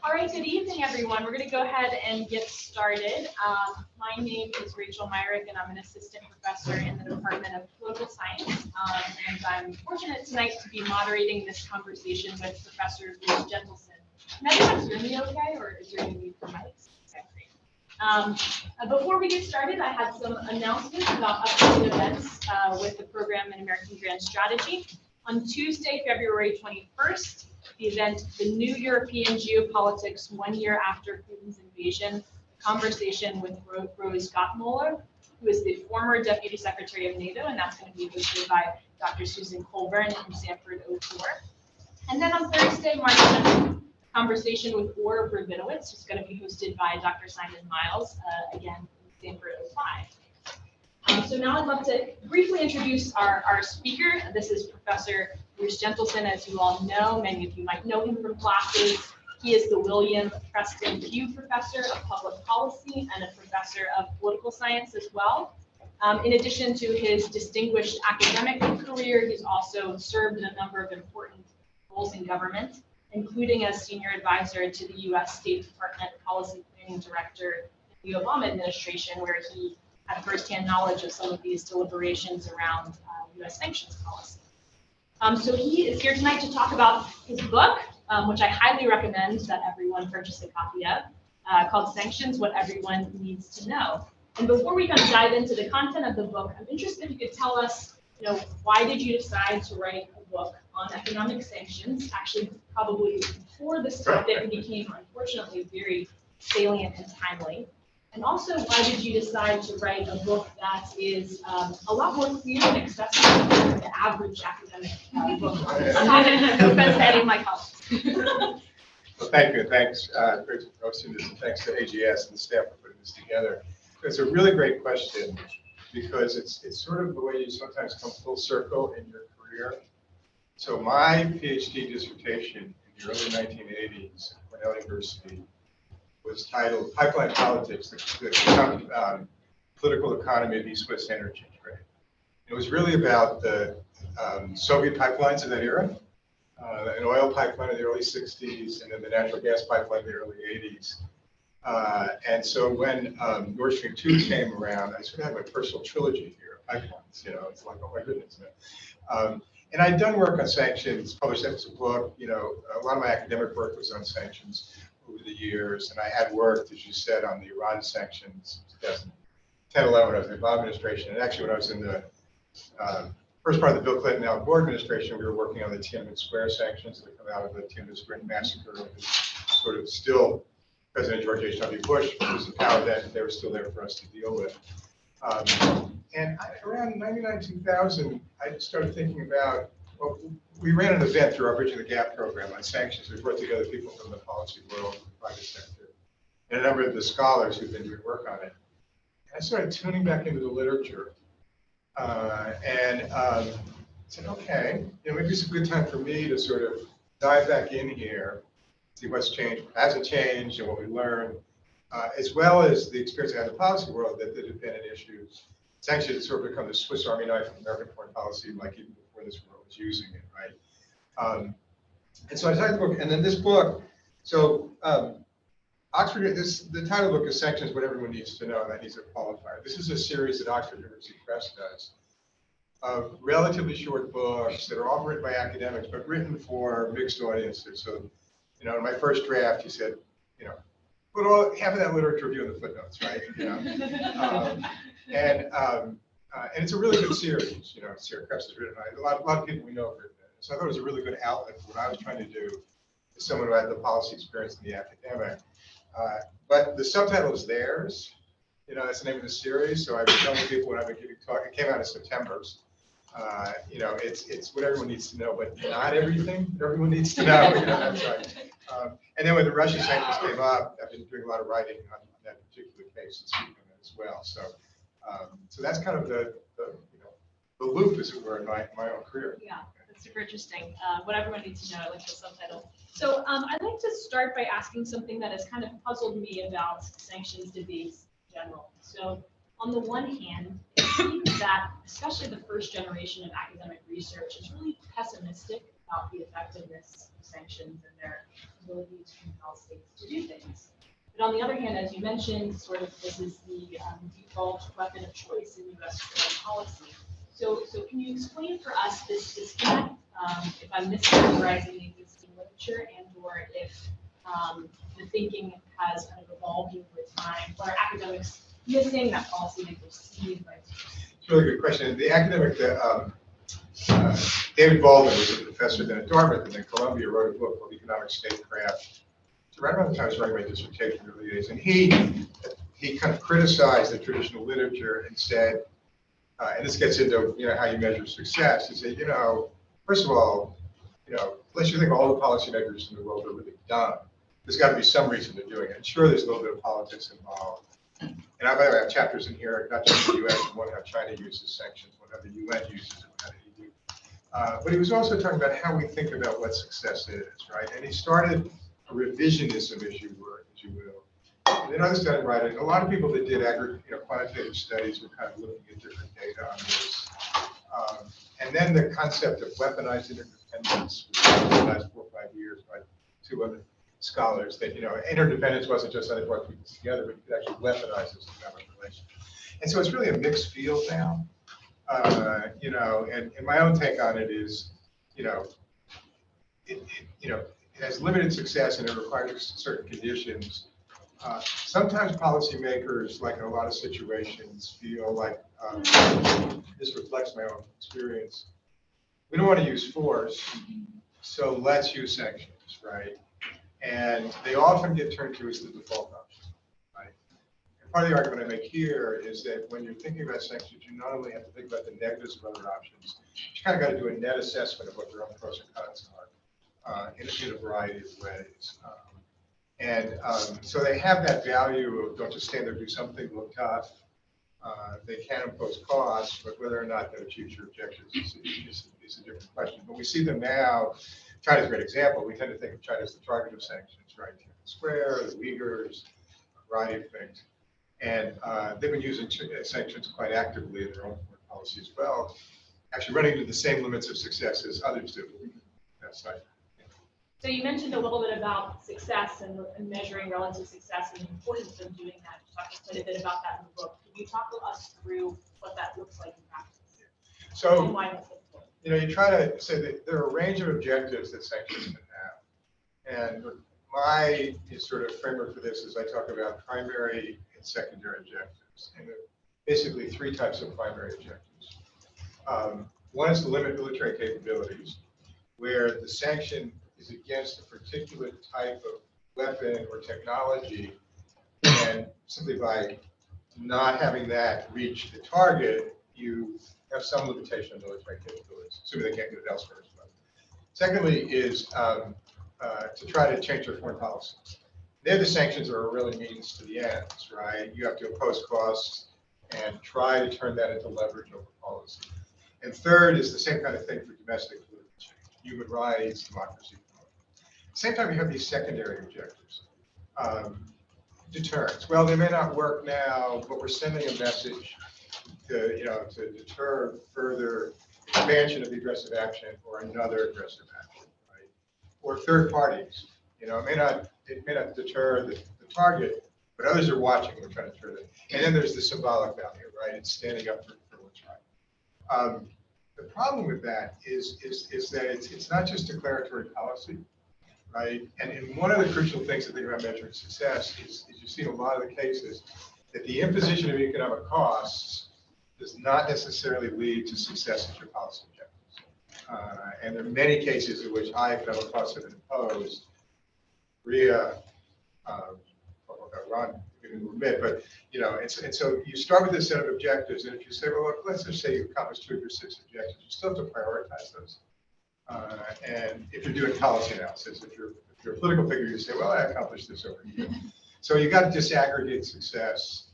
All right, good evening, everyone. We're going to go ahead and get started. My name is Rachel Myrick, and I'm an assistant professor in the Department of Political Science. And I'm fortunate tonight to be moderating this conversation with Professor Jentleson. Can everyone hear me okay, or is there any need for mics? Okay, great. Before we get started, I had some announcements about upcoming events with the program in American Grand Strategy. On Tuesday, February 21st, the event, The New European Geopolitics 1 Year After Putin's Invasion, a conversation with Rose Gottmuller, who is the former Deputy Secretary of NATO, and that's going to be hosted by Dr. Susan Colburn from Sanford 04. And then on Thursday, March 7th, conversation with Ora Rabinowitz, who's going to be hosted by Dr. Simon Miles, again, from Sanford 05. So now I'd love to briefly introduce our speaker. This is Professor Bruce Jentleson, as you all know. Many of you might know him from classes. He is the William Preston Pugh Professor of Public Policy and a Professor of Political Science as well. In addition to his distinguished academic career, he's also served in a number of important roles in government, including as Senior Advisor to the U.S. State Department Policy Planning Director in the Obama administration, where he had firsthand knowledge of some of these deliberations around U.S. sanctions policy. So he is here tonight to talk about his book, which I highly recommend that everyone purchase a copy of, called Sanctions: What Everyone Needs to Know. And before we kind of dive into the content of the book, I'm interested if you could tell us, why did you decide to write a book on economic sanctions? Actually, probably before this topic became, unfortunately, very salient and timely. And also, why did you decide to write a book that is a lot more clear and accessible than the average academic book? No offense to any of my colleagues. Well, thank you. Thanks, great for hosting this, and thanks to AGS and the staff for putting this together. It's a really great question because it's sort of the way you sometimes come full circle in your career. So my PhD dissertation in the early 1980s at Cornell University was titled Pipeline Politics, the political economy of East-West energy trade. It was really about the Soviet pipelines in that era, an oil pipeline in the early 60s, and then the natural gas pipeline in the early 80s. And so when Nord Stream 2 came around, I sort of had my personal trilogy here of pipelines. It's like, oh my goodness. And I'd done work on sanctions, published that as a book. A lot of my academic work was on sanctions over the years, and I had worked, as you said, on the Iran sanctions, 2010, 11, when I was in the Obama administration, and actually when I was in the first part of the Bill Clinton, Al Gore administration, we were working on the Tiananmen Square sanctions that come out of the Tiananmen Square massacre, sort of still President George H.W. Bush was in power then, they were still there for us to deal with. And around 99, 2000, I started thinking about, well, we ran an event through our Bridging the Gap program on sanctions. We brought together people from the policy world, the private sector, and a number of the scholars who've been doing work on it. And I started tuning back into the literature and said, okay, maybe it's a good time for me to sort of dive back in here, see what's changed, what hasn't changed, and what we learned, as well as the experience I had in the policy world that had been an issue. Sanctions had sort of become the Swiss Army knife of American foreign policy, like even before this world was using it, right? And so I decided to book, and then this book, so Oxford, the title of the book is Sanctions: What Everyone Needs to Know, and that needs a qualifier. This is a series that Oxford University Press does of relatively short books that are all written by academics, but written for mixed audiences. So, in my first draft, he said, put half of that literature review in the footnotes, right? And it's a really good series. Sarah Krebs has written it. A lot of people we know have written it. So I thought it was a really good outlet for what I was trying to do as someone who had the policy experience in the academic. But the subtitle is theirs. That's the name of the series. So I've been telling people when I've been giving talk. It came out in September. It's what everyone needs to know, but not everything everyone needs to know. That's right. And then when the Russian sanctions came up, I've been doing a lot of writing on that particular case and speaking on it as well. So that's kind of the loop, as it were, in my own career. Yeah, that's super interesting. What everyone needs to know, I like the subtitle. So I'd like to start by asking something that has kind of puzzled me about sanctions debates in general. So on the one hand, it see that especially the first generation of academic research is really pessimistic about the effectiveness of sanctions and their ability to compel states to do things. But on the other hand, as you mentioned, sort of this is the default weapon of choice in U.S. foreign policy. So can you explain for us this disconnect, if I'm mischaracterizing the existing literature, and or if the thinking has kind of evolved over time, or academics missing that policymakers see? It's a really good question. The academic, David Baldwin was a professor then at Dartmouth and then Columbia, wrote a book called Economic Statecraft. So right around the time I was writing my dissertation in the early days, and he kind of criticized the traditional literature and said, and this gets into how you measure success. He said, first of all, unless you think all the policymakers in the world are really dumb, there's got to be some reason they're doing it. And sure, there's a little bit of politics involved. And I have chapters in here, not just the U.S., one how China uses sanctions, one how the UN uses it, one how the EU. But he was also talking about how we think about what success is, right? And he started a revisionism issue, as you will. And then others started writing. A lot of people that did quantitative studies were kind of looking at different data on this. And then the concept of weaponized interdependence was the last 4 or 5 years by two other scholars that, interdependence wasn't just how they brought people together, but you could actually weaponize this economic relation. And so it's really a mixed field now. And my own take on it is, it has limited success and it requires certain conditions. Sometimes policymakers, like in a lot of situations, feel like this reflects my own experience. We don't want to use force, so let's use sanctions, right? And they often get turned to as the default option, right? And part of the argument I make here is that when you're thinking about sanctions, you not only have to think about the negatives of other options, you kind of got to do a net assessment of what their own pros and cons are in a variety of ways. So they have that value of don't just stand there, do something, look tough. They can impose costs, but whether or not that achieves your objectives is a different question. But we see them now. China's a great example. We tend to think of China as the target of sanctions, right? Tiananmen Square, the Uyghurs, a variety of things. And they've been using sanctions quite actively in their own foreign policy as well, actually running into the same limits of success as others do. That's right. So you mentioned a little bit about success and measuring relative success and the importance of doing that. You talked quite a bit about that in the book. Can you talk to us through what that looks like in practice? So, and why that's important? You try to say that there are a range of objectives that sanctions can have. And my sort of framework for this is I talk about primary and secondary objectives. And there are basically 3 types of primary objectives. One is to limit military capabilities, where the sanction is against a particular type of weapon or technology, and simply by not having that reach the target, you have some limitation of military capabilities, assuming they can't get it elsewhere as well. Secondly is to try to change their foreign policy. There, the sanctions are really means to the ends, right? You have to impose costs and try to turn that into leverage over policy. And third is the same kind of thing for domestic political change, human rights, democracy. At the same time, you have these secondary objectives. Deterrence. Well, they may not work now, but we're sending a message to deter further expansion of the aggressive action or another aggressive action, right? Or third parties. It may not deter the target, but others are watching. We're trying to deter them. And then there's the symbolic value, right? It's standing up for what's right. The problem with that is that it's not just declaratory policy, right? And one of the crucial things to think about measuring success is you see in a lot of the cases that the imposition of economic costs does not necessarily lead to success at your policy objectives. And there are many cases in which high economic costs have been imposed. Korea, Iran, we can admit, but and so you start with this set of objectives, and if you say, well, look, let's just say you accomplished 2 of your 6 objectives, you still have to prioritize those. And if you're doing policy analysis, if you're a political figure, you say, well, I accomplished this over here. So you got to disaggregate success,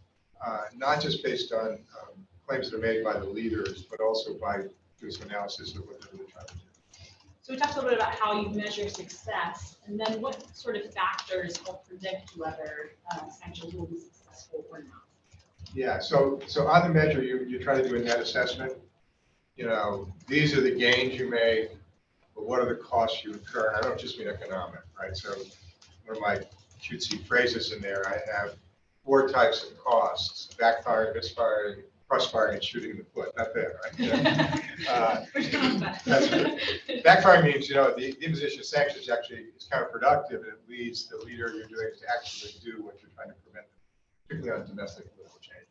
not just based on claims that are made by the leaders, but also by doing some analysis of what they're really trying to do. So we talked a little bit about how you measure success, and then what sort of factors help predict whether sanctions will be successful or not? Yeah, so on the measure, you try to do a net assessment. These are the gains you make, but what are the costs you incur? And I don't just mean economic, right? So one of my cutesy phrases in there, I have 4 types of costs: backfiring, misfiring, crossfiring, and shooting in the foot. Not bad, right? Which comes back. That's right. Backfiring means, the imposition of sanctions actually is counterproductive, and it leads the leader you're doing to actually do what you're trying to prevent, particularly on domestic political change.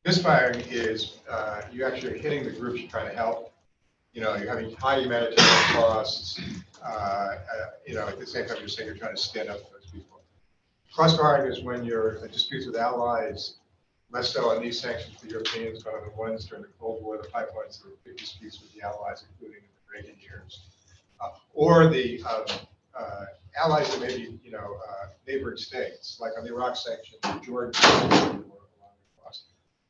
Misfiring is you actually are hitting the groups you're trying to help. You're having high humanitarian costs. At the same time, you're saying you're trying to stand up for those people. Crossfiring is when you're disputes with allies, less so on these sanctions for Europeans, but on the ones during the Cold War, the pipelines, there were big disputes with the allies, including in the Reagan years. Or the allies that may be, neighboring states, like on the Iraq sanctions, Jordan,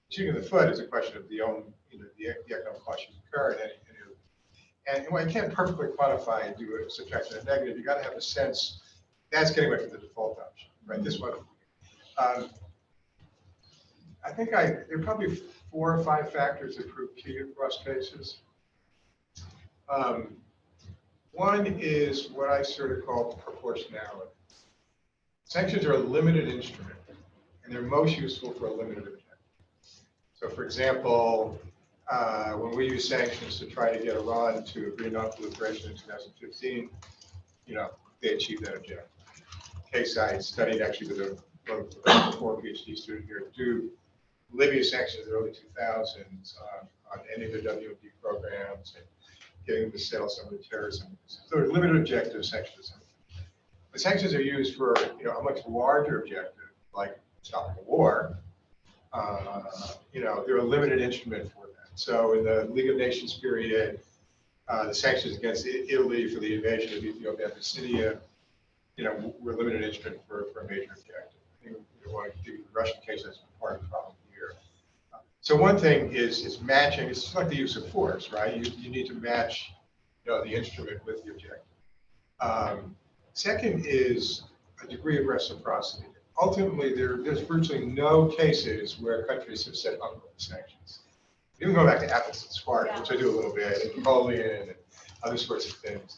shooting in the foot is a question of the economic cost you incur, and when you can't perfectly quantify and do a subtraction and negative, you got to have a sense that's getting away from the default option, right? This one, I think there are probably 4 or 5 factors that prove key across cases. One is what I sort of call proportionality. Sanctions are a limited instrument, and they're most useful for a limited objective. So, for example, when we use sanctions to try to get Iran to agree on non-proliferation in 2015, they achieved that objective. Case I studied actually with a former PhD student here at Duke, Libya sanctions in the early 2000s on ending their WMD programs and getting them to settle some of the terrorism. So they're limited objective sanctions. The sanctions are used for a much larger objective, like stopping a war. They're a limited instrument for that. So in the League of Nations period, the sanctions against Italy for the invasion of Ethiopia and Abyssinia, were a limited instrument for a major objective. I think we want to do the Russian case as part of the problem here. So one thing is matching. It's just like the use of force, right? You need to match the instrument with the objective. Second is a degree of reciprocity. Ultimately, there's virtually no cases where countries have said uncle to sanctions. Even going back to Athens and Sparta, which I do a little bit, and Napoleon and other sorts of things,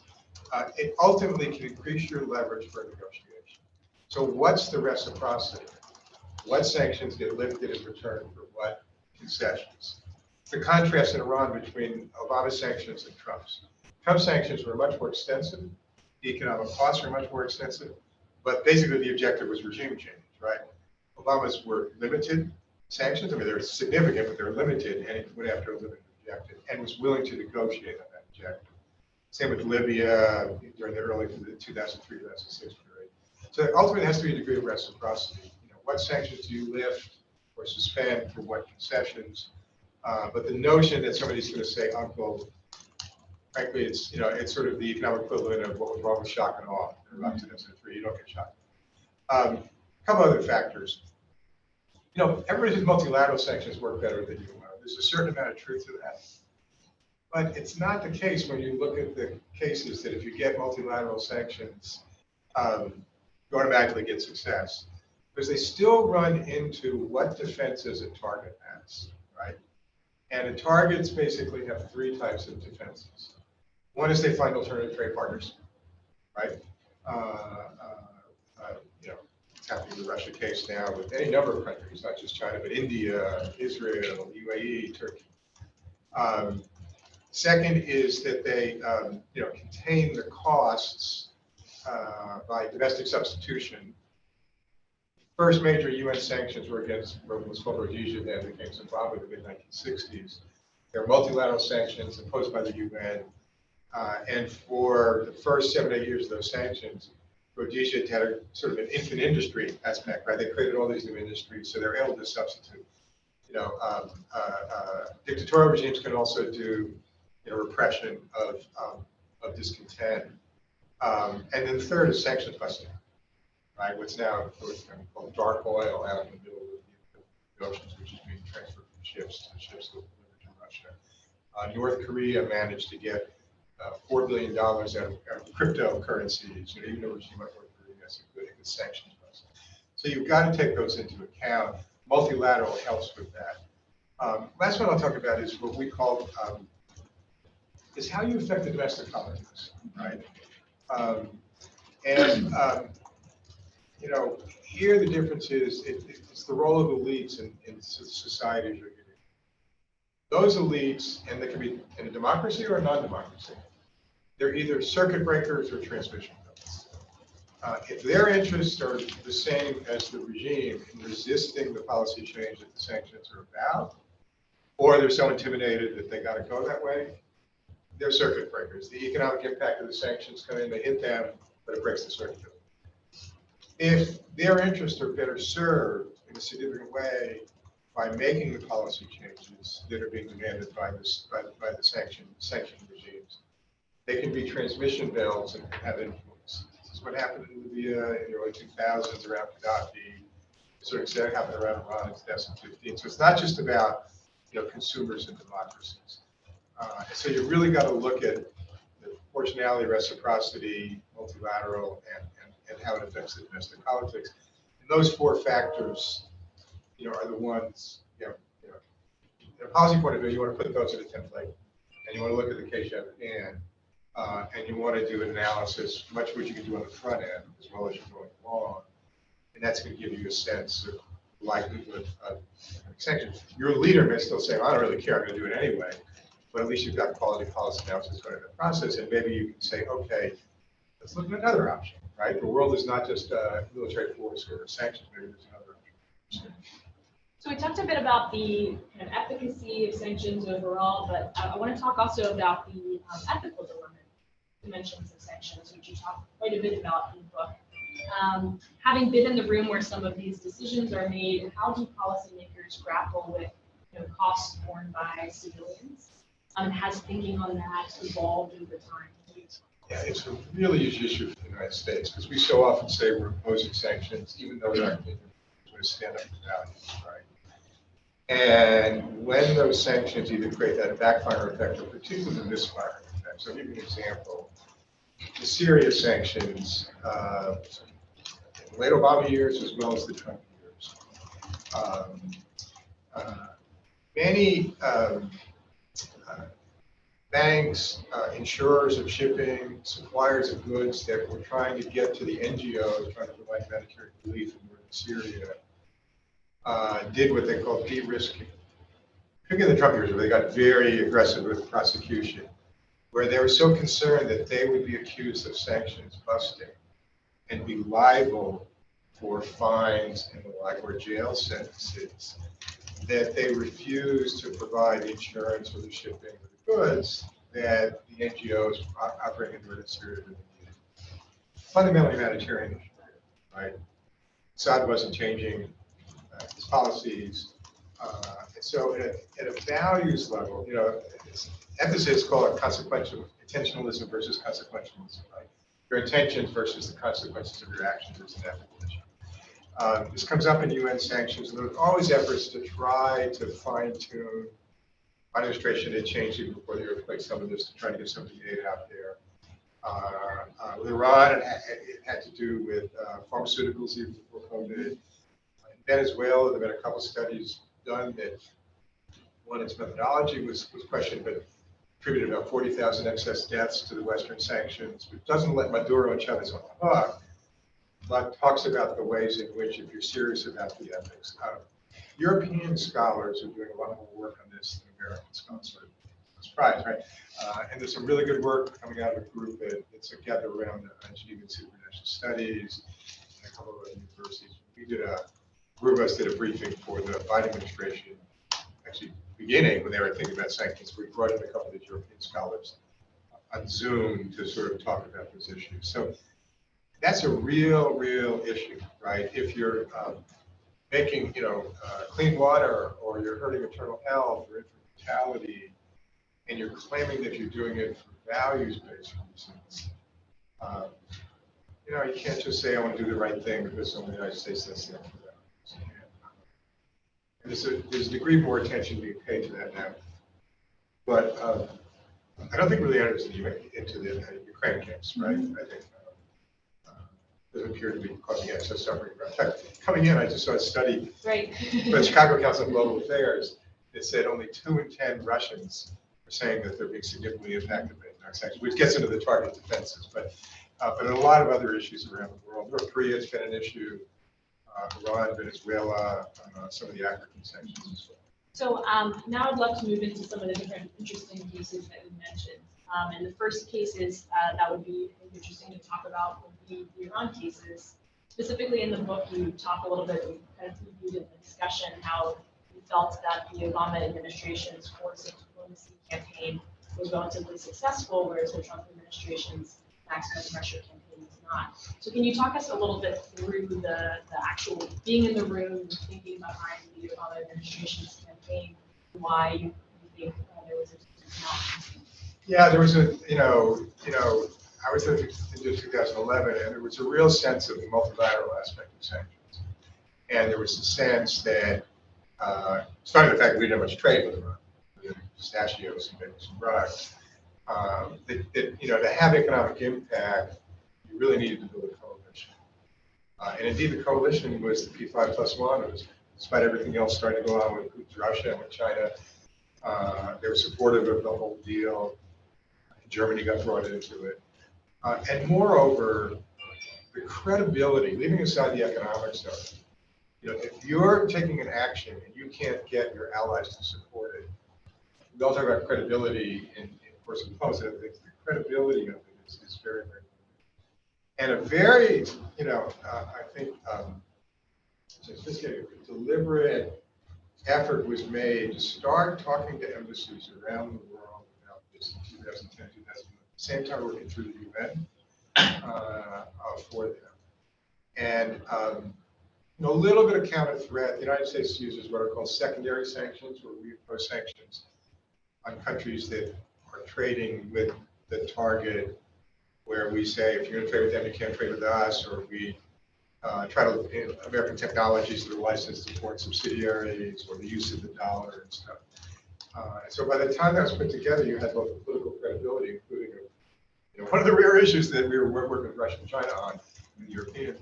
it ultimately can increase your leverage for a negotiation. So what's the reciprocity? What sanctions get lifted in return for what concessions? The contrast in Iran between Obama's sanctions and Trump's. Trump's sanctions were much more extensive. The economic costs were much more extensive. But basically, the objective was regime change, right? Obama's were limited sanctions. I mean, they're significant, but they're limited, and it went after a limited objective and was willing to negotiate on that objective. Same with Libya during the early 2003, 2006 period. So ultimately, there has to be a degree of reciprocity. What sanctions do you lift or suspend for what concessions? But the notion that somebody's going to say, uncle, frankly, it's sort of the economic equivalent of what was wrong with shock and awe in about 2003. You don't get shocked. A couple other factors. Everybody says multilateral sanctions work better than unilateral. There's a certain amount of truth to that. But it's not the case when you look at the cases that if you get multilateral sanctions, you automatically get success. Because they still run into what defenses a target has, right? And the targets basically have 3 types of defenses. One is they find alternative trade partners, right? It's happening in the Russia case now with any number of countries, not just China, but India, Israel, UAE, Turkey. Second is that they, contain the costs by domestic substitution. First major UN sanctions were against what was called Rhodesia, then became Zimbabwe in the mid-1960s. There are multilateral sanctions imposed by the UN. And for the first 7 or 8 years of those sanctions, Rhodesia had a sort of an infant industry aspect, right? They created all these new industries, so they're able to substitute. Dictatorial regimes can also do, repression of discontent. And then third is sanctions busting, right? What's now called dark oil out in the middle of the oceans, which is being transferred from ships to ships that deliver to Russia. North Korea managed to get $4 billion out of cryptocurrencies, even though regime might work for that's a good sanctions. So you've got to take those into account. multilateral helps with that. Last one I'll talk about is what we call is how you affect the domestic politics, right? You know, here the difference is it's the role of elites in society as you're getting. Those elites, and they can be in a democracy or a non-democracy, they're either circuit breakers or transmission belts. If their interests are the same as the regime in resisting the policy change that the sanctions are about, or they're so intimidated that they got to go that way, they're circuit breakers. The economic impact of the sanctions come in, they hit them, but it breaks the circuit. If their interests are better served in a significant way by making the policy changes that are being demanded by the sanction regimes, they can be transmission belts and have influence. This is what happened in Libya in the early 2000s around Gaddafi. It sort of happened around Iran in 2015. So it's not just about consumers and democracies. So you really got to look at the proportionality, reciprocity, multilateral, and how it affects the domestic politics. And those four factors, are the ones, in a policy point of view, you want to put those in a template, and you want to look at the case you have at hand, and you want to do an analysis, much of which you can do on the front end as well as you're going along, and that's going to give you a sense of likelihood of sanctions. Your leader may still say, well, I don't really care, I'm going to do it anyway, but at least you've got quality policy analysis going in the process, and maybe you can say, okay, let's look at another option, right? The world is not just military force or sanctions, maybe there's another option. So we talked a bit about the kind of efficacy of sanctions overall, but I want to talk also about the ethical dimensions of sanctions, which you talk quite a bit about in the book. Having been in the room where some of these decisions are made, how do policymakers grapple with costs borne by civilians? Has thinking on that evolved over time? Yeah, it's a really huge issue for the United States because we so often say we're imposing sanctions, even though we're not going to stand up for values, right? And when those sanctions either create that backfire effect or particularly the misfire effect. So I'll give you an example. The Syria sanctions, in the late Obama years as well as the Trump years, many banks, insurers of shipping, suppliers of goods that were trying to get to the NGOs, trying to provide humanitarian relief in northern Syria, did what they called de-risking. Particularly in the Trump years, where they got very aggressive with prosecution, where they were so concerned that they would be accused of sanctions busting and be liable for fines and the like, or jail sentences, that they refused to provide insurance for the shipping of the goods that the NGOs operating in northern Syria really needed. Fundamentally humanitarian issue, right? Assad wasn't changing his policies. And so at a values level, emphasis called consequential, intentionalism versus consequentialism, right? Your intentions versus the consequences of your actions is an ethical issue. This comes up in UN sanctions, and there's always efforts to try to fine-tune. My administration did change even before the earthquake, some of this to try to get some of the aid out there. With Iran, it had to do with pharmaceuticals even before COVID. In Venezuela, there have been a couple studies done that, one, its methodology was questioned, but attributed about 40,000 excess deaths to the Western sanctions, which doesn't let Maduro and Chavez on the hook, but talks about the ways in which, if you're serious about the ethics, European scholars are doing a lot more work on this than American scholars. Sort of surprised, right? And there's some really good work coming out of a group that's together around the Geneva Institute for International Studies and a couple of other universities. We did a group of us did a briefing for the Biden administration, actually beginning when they were thinking about sanctions. We brought in a couple of the European scholars on Zoom to sort of talk about those issues. So that's a real issue, right? If you're making, clean water, or you're hurting maternal health or infant mortality, and you're claiming that you're doing it for values-based reasons, you can't just say I want to do the right thing because some of the United States does that for values. And there's a degree more attention being paid to that now, but I don't think really enters into the Ukraine case, right? I think doesn't appear to be causing excess suffering. In fact, coming in, I just saw a study Right. by the Chicago Council of Global Affairs that said only 2 in 10 Russians are saying that they're being significantly impacted by economic sanctions, which gets into the target defenses. But in a lot of other issues around the world, North Korea has been an issue, Iran, Venezuela, some of the African sanctions as well. So now I'd love to move into some of the different interesting cases that you mentioned. And the first cases that would be interesting to talk about would be the Iran cases. Specifically in the book, you talk a little bit, you kind of previewed in the discussion how you felt that the Obama administration's forced diplomacy campaign was relatively successful, whereas the Trump administration's maximum pressure campaign was not. So can you talk us a little bit through the actual being in the room, thinking behind the Obama administration's campaign, why you think there was a Yeah, there was I was there in 2011, and there was a real sense of the multilateral aspect of sanctions. And there was a sense that, starting with the fact that we didn't have much trade with Iran, pistachios and bagels and bribes, that to have economic impact, you really needed to build a coalition. And indeed, the coalition was the P5+1. It was, despite everything else starting to go on with Russia and with China, they were supportive of the whole deal. Germany got brought into it. And moreover, the credibility, leaving aside the economics of it, if you're taking an action and you can't get your allies to support it, we all talk about credibility in course of positive things. The credibility of it is very, very good. And a very, I think, sophisticated, deliberate effort was made to start talking to embassies around the world about this in 2010, 2011. At the same time, working through the UN for them. And a little bit of counter threat. The United States uses what are called secondary sanctions, where we impose sanctions on countries that are trading with the target, where we say, if you're going to trade with them, you can't trade with us, or we try to, American technologies that are licensed to foreign subsidiaries, or the use of the dollar and stuff. So by the time that was put together, you had both the political credibility, including one of the rare issues that we were working with Russia and China on, in the European,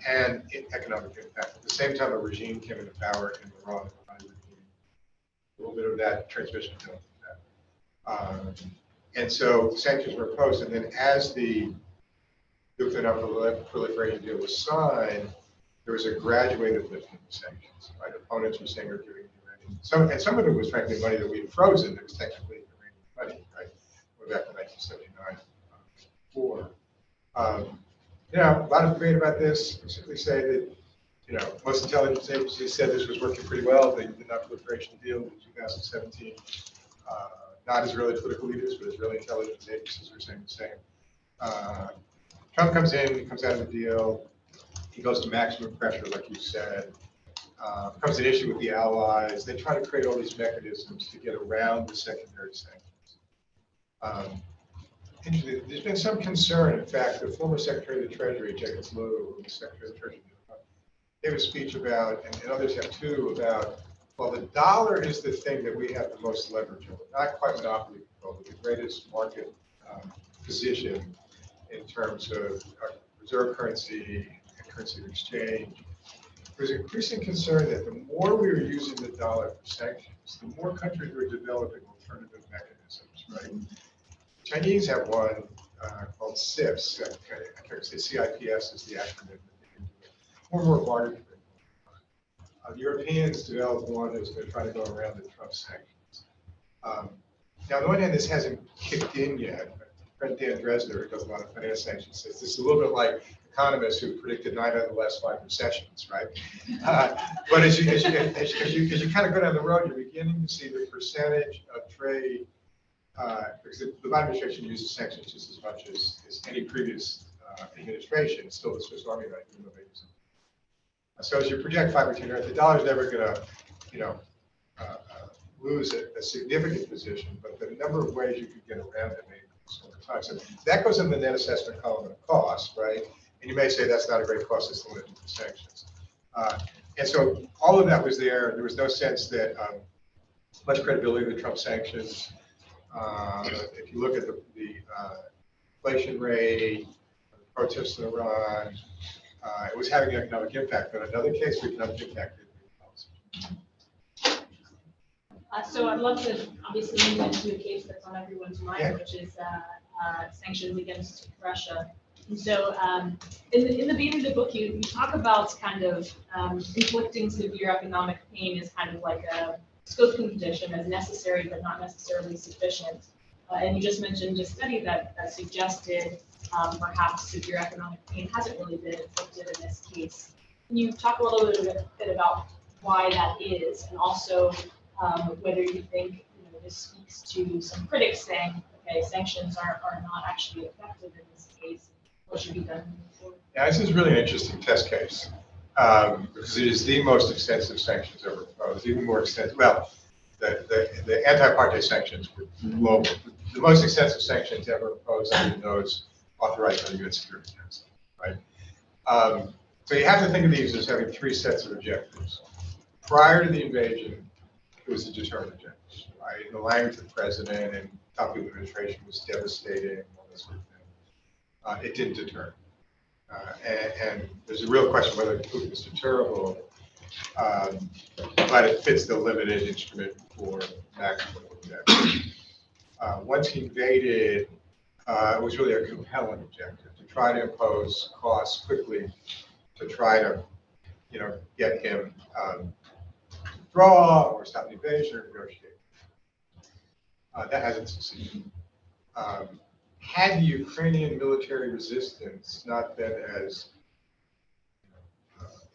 and economic impact. At the same time, a regime came into power in Iran. A little bit of that transmission to that. And so sanctions were imposed, and then as the nuclear non-proliferation deal was signed, there was a graduated lifting of sanctions. Right? Opponents were saying we're giving Iranian, and some of it was frankly money that we had frozen. It was technically Iranian money, right? Way back in 1979. A lot of debate about this. I simply say that most intelligence agencies said this was working pretty well. The non-proliferation deal in 2017. Not Israeli political leaders, but Israeli intelligence agencies are saying the same. Trump comes in, he comes out of the deal, he goes to maximum pressure, like you said. Becomes an issue with the allies. They try to create all these mechanisms to get around the secondary sanctions. There's been some concern. In fact, the former Secretary of the Treasury, Jentleson, who was Secretary of the Treasury, gave a speech about, and others have too, about, well, the dollar is the thing that we have the most leverage over. Not quite monopoly control, but the greatest market position in terms of reserve currency and currency of exchange. There's increasing concern that the more we are using the dollar for sanctions, the more countries are developing alternative mechanisms, right? The Chinese have one called CIPS. I can't say CIPS is the acronym. More barter trade. The Europeans developed one that's going to try to go around the Trump sanctions. Now, on the one hand, this hasn't kicked in yet. My friend Dan Dresner, who does a lot of finance sanctions, says this is a little bit like economists who predicted 9 out of the last 5 recessions, right? But as you kind of go down the road, you're beginning to see the percentage of trade, because the Biden administration uses sanctions just as much as any previous administration. It's still the Swiss Army knife, even though they use it. So as you project 5 or 10 years, the dollar is never going to, lose a significant position, but the number of ways you could get around it may increase over time. So that goes in the net assessment column of cost, right? And you may say that's not a great cost, it's limited to sanctions. And so all of that was there. There was no sense that much credibility of the Trump sanctions. If you look at the inflation rate, the protests in Iran. It was having an economic impact, but another case of economic impact. So I'd love to obviously move into a case that's on everyone's mind, which is sanctions against Russia. And so in the beginning of the book, you talk about kind of inflicting severe economic pain as kind of like a scoping condition as necessary but not necessarily sufficient. And you just mentioned a study that suggested perhaps severe economic pain hasn't really been inflicted in this case. Can you talk a little bit about why that is, and also whether you think this speaks to some critics saying, okay, sanctions are not actually effective in this case. What should be done moving forward? Yeah, this is really an interesting test case because it is the most extensive sanctions ever imposed, even more extensive. Well, the anti-apartheid sanctions were global. The most extensive sanctions ever imposed under those authorized by the U.S. Security Council, right? So you have to think of these as having three sets of objectives. Prior to the invasion, it was a deterrent objective, right? In the language of the president and top of the administration was devastating, all this sort of thing. It didn't deter. And there's a real question whether Putin is deterrable, but it fits the limited instrument for maximum objective. Once he invaded, it was really a compelling objective to try to impose costs quickly, to try to, get him withdraw or stop the invasion or negotiate. That hasn't succeeded. Had the Ukrainian military resistance not been as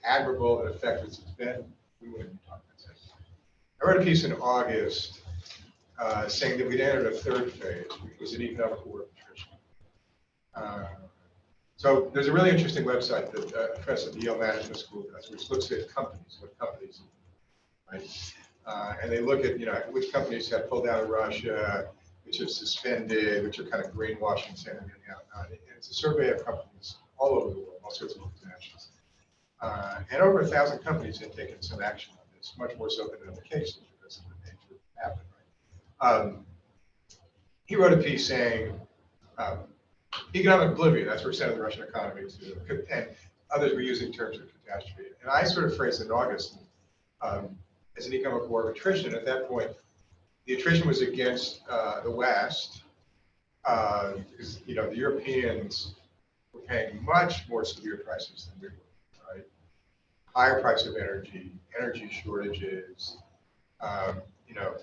admirable and effective as it's been, we wouldn't be talking about this. I wrote a piece in August saying that we'd entered a third phase, which was an economic war of attrition. So there's a really interesting website that a professor at the Yale Management School does, which looks at companies, what companies, right? And they look at, which companies have pulled out of Russia, which have suspended, which are kind of greenwashing, saying they're getting out. And it's a survey of companies all over the world, all sorts of multinationals. And over 1,000 companies have taken some action on this, much more so than in other cases because of the nature of what happened. Right? He wrote a piece saying, economic oblivion, that's where the Russian economy is, and others were using terms of catastrophe. And I sort of phrased it in August as an economic war of attrition. At that point, the attrition was against the West, because the Europeans were paying much more severe prices than we were, right? Higher price of energy shortages.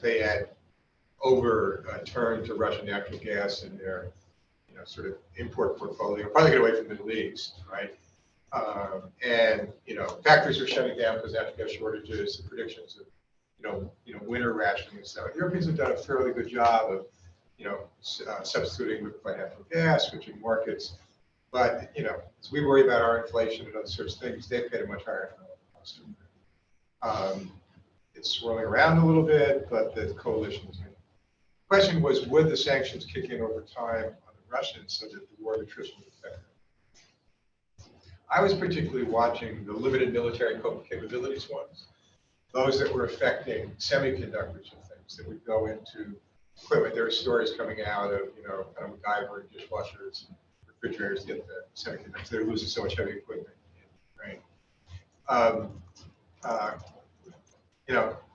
They had turned to Russian natural gas in their sort of import portfolio, probably get away from the Middle East, right? And factories were shutting down because natural gas shortages, the predictions of winter rationing and stuff. Europeans have done a fairly good job of substituting liquefied natural gas, switching markets. But as we worry about our inflation and other sorts of things, they've paid a much higher cost. It's swirling around a little bit, but the coalition is in. The question was, would the sanctions kick in over time on the Russians so that the war of attrition would affect them? I was particularly watching the limited military capabilities ones, those that were affecting semiconductors and things that would go into equipment. There were stories coming out of, kind of MacGyver and dishwashers and refrigerators get the semiconductors. They're losing so much heavy equipment in Ukraine.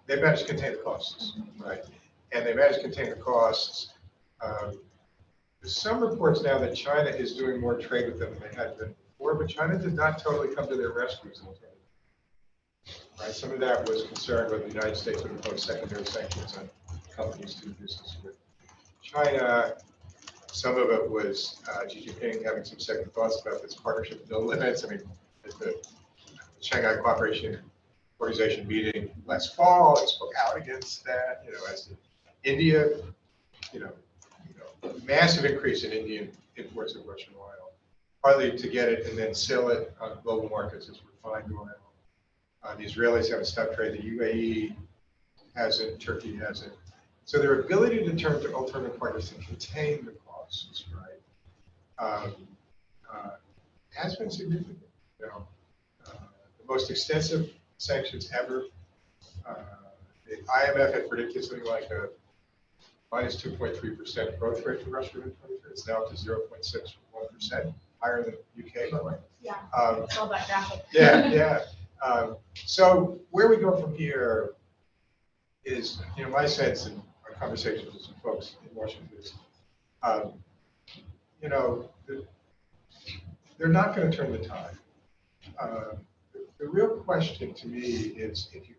They managed to contain the costs, right? And they managed to contain the costs. There's some reports now that China is doing more trade with them than they had been before, but China did not totally come to their rescues. Right? Some of that was concerned whether the United States would impose secondary sanctions on companies doing business with China. Some of it was Xi Jinping having some second thoughts about this partnership with no limits. I mean, at the Shanghai Cooperation Organization meeting last fall, he spoke out against that. As did India, massive increase in Indian imports of Russian oil, partly to get it and then sell it on global markets as refined oil. The Israelis haven't stopped trade. The UAE hasn't. Turkey hasn't. So their ability to turn to alternative partners to contain the costs, right, has been significant. The most extensive sanctions ever. The IMF had predicted something like a minus 2.3% growth rate for Russia in 2023. It's now up to 0.61%. higher than UK, by the way. Yeah, Um, it's all that graphic. Yeah, yeah. So where we go from here is, my sense in our conversations with some folks in Washington is, um, you know, they're not going to turn the tide. The real question to me is if you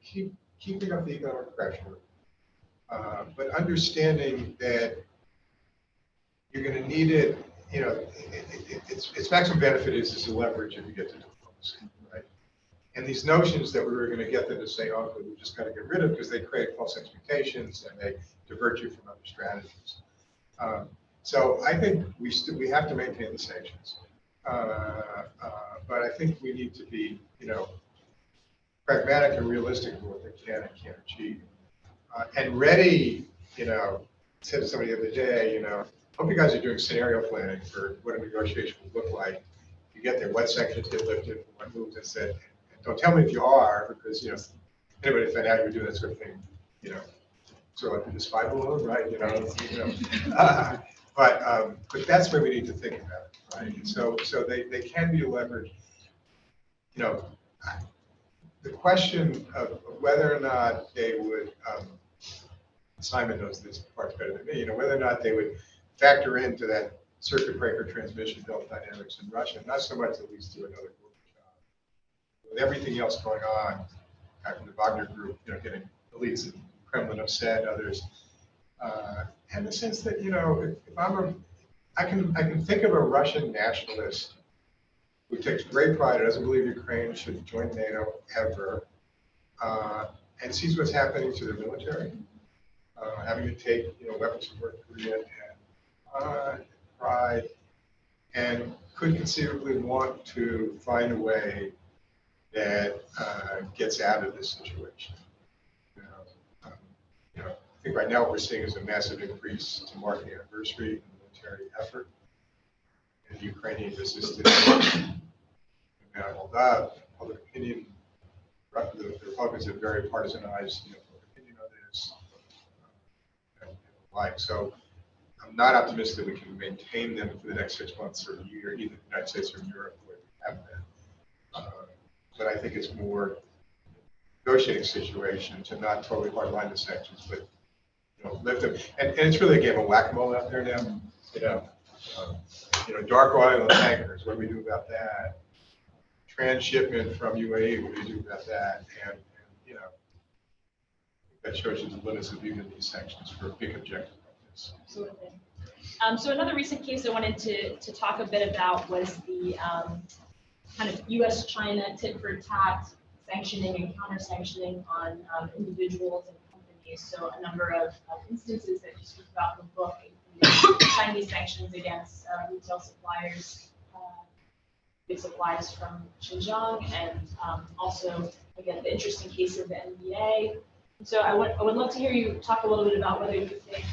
keeping up the economic pressure, but understanding that you're going to need it, its maximum benefit is the leverage if you get to diplomacy, right? And these notions that we were going to get them to say, oh, we just got to get rid of because they create false expectations and they divert you from other strategies. So I think we have to maintain the sanctions. But I think we need to be, pragmatic and realistic about what they can and can't achieve. And ready, said to somebody the other day, hope you guys are doing scenario planning for what a negotiation would look like. You get there, what sanctions get lifted, what moves, and said, and don't tell me if you are, because, anybody find out you're doing that sort of thing, sort of like the spy balloon, right? But that's where we need to think about it, right? So they can be leveraged. The question of whether or not they would, Simon knows this part better than me, whether or not they would factor into that circuit breaker transmission belt dynamics in Russia, not so much that leads to another global job. With everything else going on, from the Wagner group, getting elites in Kremlin upset, others, and the sense that, if I can think of a Russian nationalist who takes great pride, doesn't believe Ukraine should join NATO ever, and sees what's happening to their military, having to take weapons from North Korea and pride, and could conceivably want to find a way that gets out of this situation. I think right now what we're seeing is a massive increase to mark the anniversary in the military effort, and Ukrainian resistance. Moldova, public opinion, the Republicans have very partisanized public opinion on this, and the like. So I'm not optimistic that we can maintain them for the next 6 months or a year, either the United States or Europe, where we have been. But I think it's more negotiating situation to not totally hardline the sanctions, but lift them. And it's really a game of whack-a-mole out there now. Dark oil and tankers. What do we do about that? Transshipment from UAE. What do you do about that? And that shows you the limits of even these sanctions for a big objective like this. Absolutely. So another recent case I wanted to talk a bit about was the kind of U.S.-China tit-for-tat sanctioning and counter-sanctioning on individuals and companies. So a number of instances that you speak about in the book, including Chinese sanctions against retail suppliers, big supplies from Xinjiang, and also, again, the interesting case of the NBA. So I would love to hear you talk a little bit about whether you think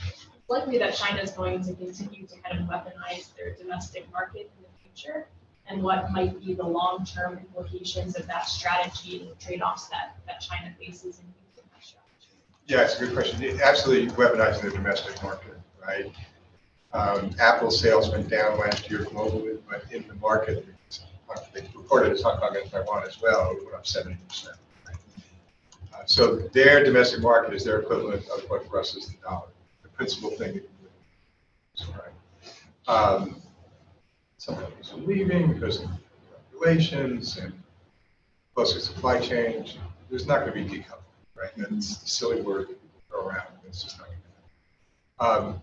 it's likely that China is going to continue to kind of weaponize their domestic market in the future, and what might be the long-term implications of that strategy and the trade-offs that China faces in using that strategy. Yeah, it's a good question. Absolutely weaponizing the domestic market, right? Apple sales went down last year globally, but in the market, they reported as Hong Kong and Taiwan as well, it went up 70%. Right? So their domestic market is their equivalent of what for us is the dollar, the principal thing that you do. Right? Some companies are leaving because of regulations and closer supply chain. There's not going to be decoupling, right? That's a silly word that people throw around. It's just not going to happen.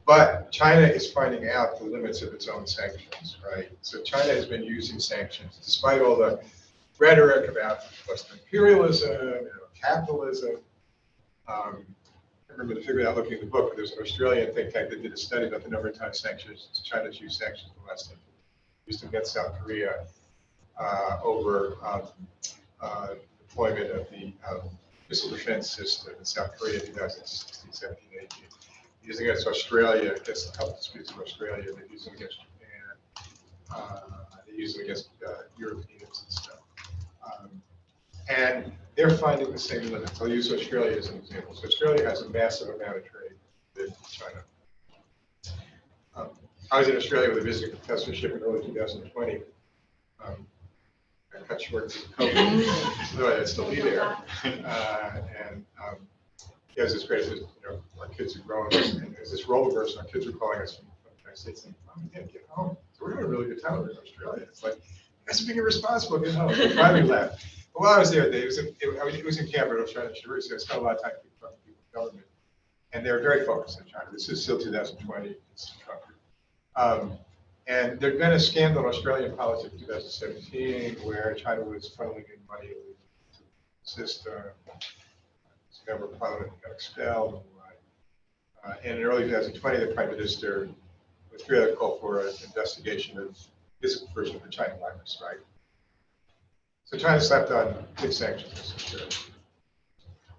But China is finding out the limits of its own sanctions, right? So China has been using sanctions, despite all the rhetoric about Western imperialism, capitalism. I remember to figure out looking at the book, but there's an Australian think tank that did a study about the number of times China's used sanctions in the last 10 years. Used against South Korea over deployment of the missile defense system in South Korea in 2016, 17, 18. Using against Australia, against the health disputes of Australia, they use them against Japan, they use them against Europeans and stuff. And they're finding the same limits. I'll use Australia as an example. So Australia has a massive amount of trade with China. I was in Australia with a visiting professorship in early 2020. I cut short because of COVID, though I'd still be there. Yeah, it was this great, our kids are growing, and there's this role reversal. Our kids were calling us from the United States saying, "Mom, we can't get home. So we're having a really good time over in Australia." It's like, you guys are being irresponsible, get home. So finally left. But while I was there, it was in Canberra, I was trying to University, so I spent a lot of time talking to people in government. And they were very focused on China. This is still 2020. It's Trump. And there'd been a scandal in Australian politics in 2017 where China was funneling in money into the system. This member of parliament got expelled. And in early 2020, the prime minister was really called for an investigation of this version of the China virus, right? So China slapped on big sanctions.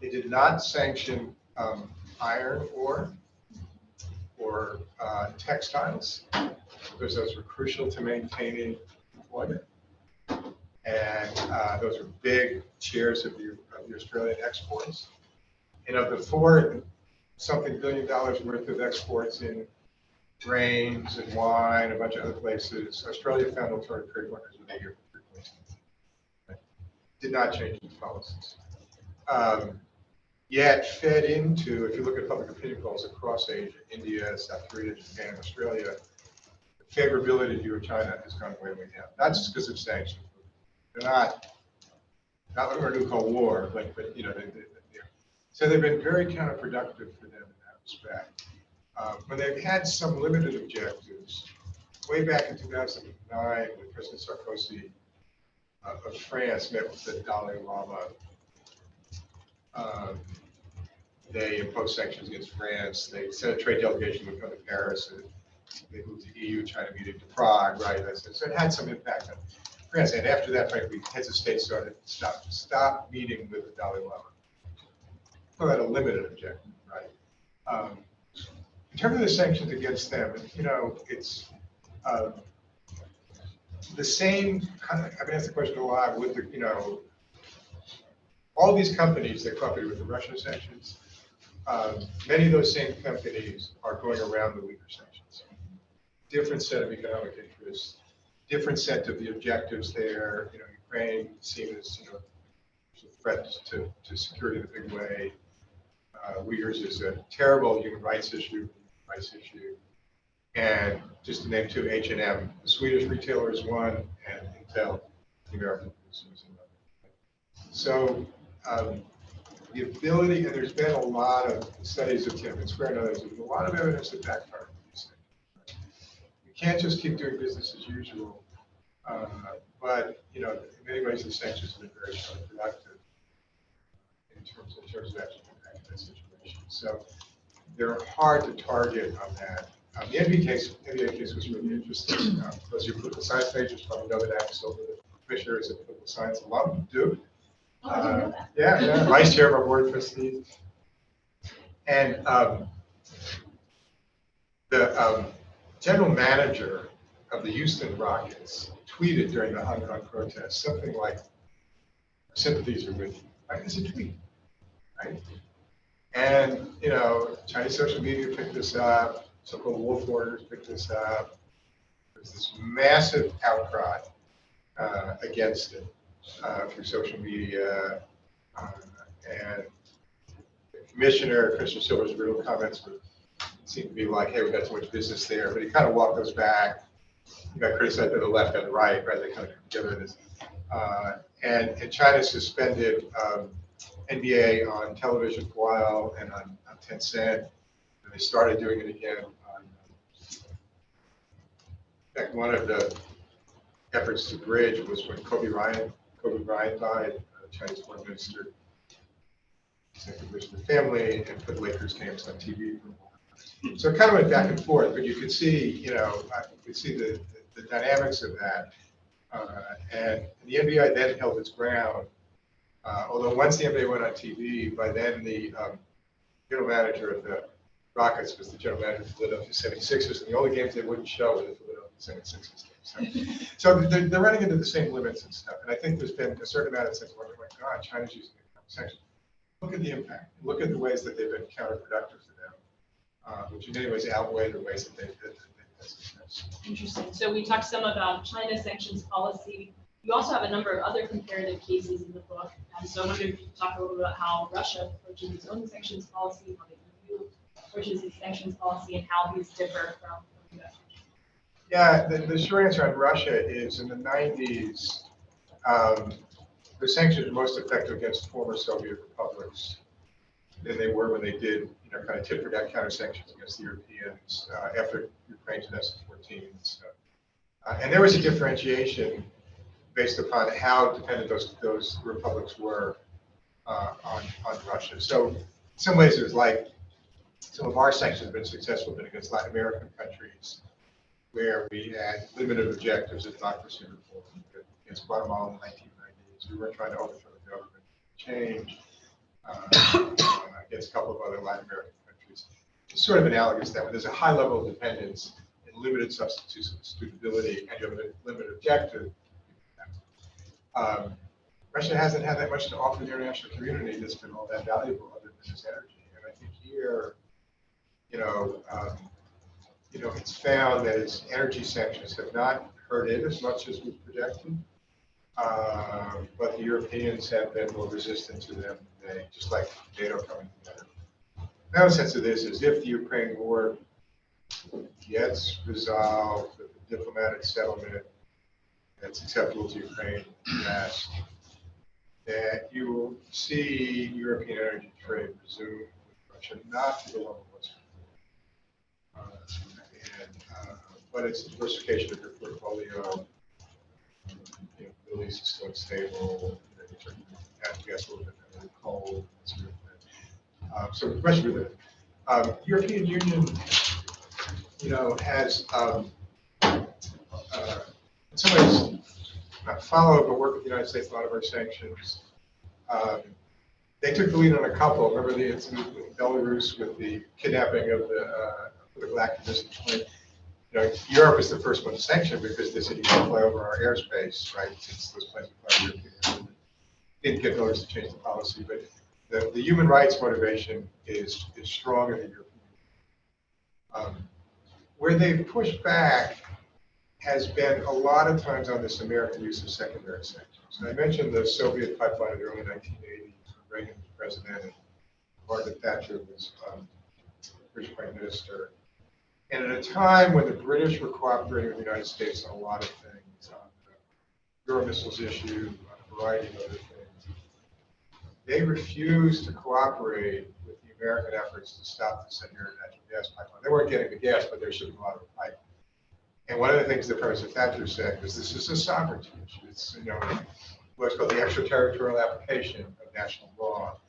They did not sanction iron ore or textiles, because those were crucial to maintaining employment. And those are big shares of the Australian exports. And of the $4-something billion worth of exports in grains and wine, a bunch of other places, Australia found alternative trade partners with Asia for 3 points. Did not change its policies. Yet fed into, if you look at public opinion polls across Asia, India, South Korea, Japan, Australia, the favorability view of China has gone way, way down. Not just because of sanctions. They're not what we're going to call war, but so they've been very counterproductive for them in that respect. When they've had some limited objectives, way back in 2009, when President Sarkozy of France met with the Dalai Lama, they imposed sanctions against France. They sent a trade delegation to come to Paris. And they moved the EU-China meeting to Prague, right? So it had some impact on France. And after that, frankly, heads of state started stop meeting with the Dalai Lama. So had a limited objective, right? In terms of the sanctions against them, it's the same kind of, I've been asked the question a lot with all these companies that cooperated with the Russian sanctions, many of those same companies are going around the weaker sanctions. Different set of economic interests, different set of the objectives there. Ukraine seen as a threat to security in a big way. Uyghurs is a terrible human rights issue. And just to name two, H&M, the Swedish retailer is one, and Intel, the American producer, is another. So the ability, and there's been a lot of studies of Tiananmen Square and others, there's a lot of evidence that backfire these things. You can't just keep doing business as usual, but in many ways the sanctions have been very counterproductive in terms of actually impacting that situation. So they're hard to target on that. The NBA case was really interesting. Those of your political science majors probably know that Axel, the commissioner, is in political science. A lot of them do. Yeah, vice chair of our board of trustees. And the general manager of the Houston Rockets tweeted during the Hong Kong protests something like, "Sympathies are with you." Right? It's a tweet, right? And Chinese social media picked this up. So-called wolf orders picked this up. There's this massive outcry against it through social media, and the commissioner, Commissioner Silver's real comments seemed to be like, "Hey, we got too much business there," but he kind of walked us back. He got criticized by the left and the right, right? They kind of come together in this. And China suspended NBA on television for a while and on Tencent. And they started doing it again on. In fact, one of the efforts to bridge was when Kobe Bryant died, Chinese foreign minister, sent the wish to the family and put Lakers games on TV. So it kind of went back and forth, but you could see, the dynamics of that. And the NBA then held its ground. Although once the NBA went on TV, by then the general manager of the Rockets was the general manager of the Philadelphia 76ers, and the only games they wouldn't show were the Philadelphia 76ers games. So they're running into the same limits and stuff. And I think there's been a certain amount of sense of, oh my God, China's using sanctions. Look at the impact. Look at the ways that they've been counterproductive to them, which in many ways outweigh the ways that they've Interesting. So we talked some about China's sanctions policy. You also have a number of other comparative cases in the book. And so I wonder if you could talk a little bit about how Russia approaches its own sanctions policy, how the EU approaches its sanctions policy, and how these differ from the US. Yeah, the short answer on Russia is in the 90s, the sanctions were most effective against former Soviet republics than they were when they did, kind of tit for tat counter sanctions against the Europeans after Ukraine's 2014 and stuff. And there was a differentiation based upon how dependent those republics were on Russia. So in some ways it was like some of our sanctions have been successful against Latin American countries where we had limited objectives of democracy reform. Against Guatemala in the 1990s, we weren't trying to overthrow the government change against a couple of other Latin American countries. It's sort of analogous to that, when there's a high level of dependence and limited substitutability and you have a limited objective. Russia hasn't had that much to offer the international community that's been all that valuable other than its energy. And I think here, it's found that its energy sanctions have not hurt it as much as we projected. But the Europeans have been more resistant to them than they, just like NATO coming together. Now, the sense of this is if the Ukraine war gets resolved with a diplomatic settlement that's acceptable to Ukraine, yes, that you will see European energy trade resume with Russia, not to the level it was before. But it's a diversification of your portfolio. Middle East is still stable. Natural gas a little bit better than coal. That sort of thing. So Russia really. European Union, has in some ways not follow but work with the United States a lot of our sanctions. They took the lead on a couple. Remember the incident with Belarus with the kidnapping of the political activists. Europe is the first one to sanction because they said you can't fly over our airspace, right? Since those planes fly European. Didn't get Belarus to change the policy, but the human rights motivation is strong in the European Union. Where they've pushed back has been a lot of times on this American use of secondary sanctions. And I mentioned the Soviet pipeline in the early 1980s when Reagan was president and Margaret Thatcher was British Prime Minister. And at a time when the British were cooperating with the United States on a lot of things, on the Euro missiles issue, on a variety of other things, they refused to cooperate with the American efforts to stop the Siberian natural gas pipeline. They weren't getting the gas, but they're shipping a lot of the pipe. And one of the things that President Thatcher said was this is a sovereignty issue. It's what's called the extraterritorial application of national law.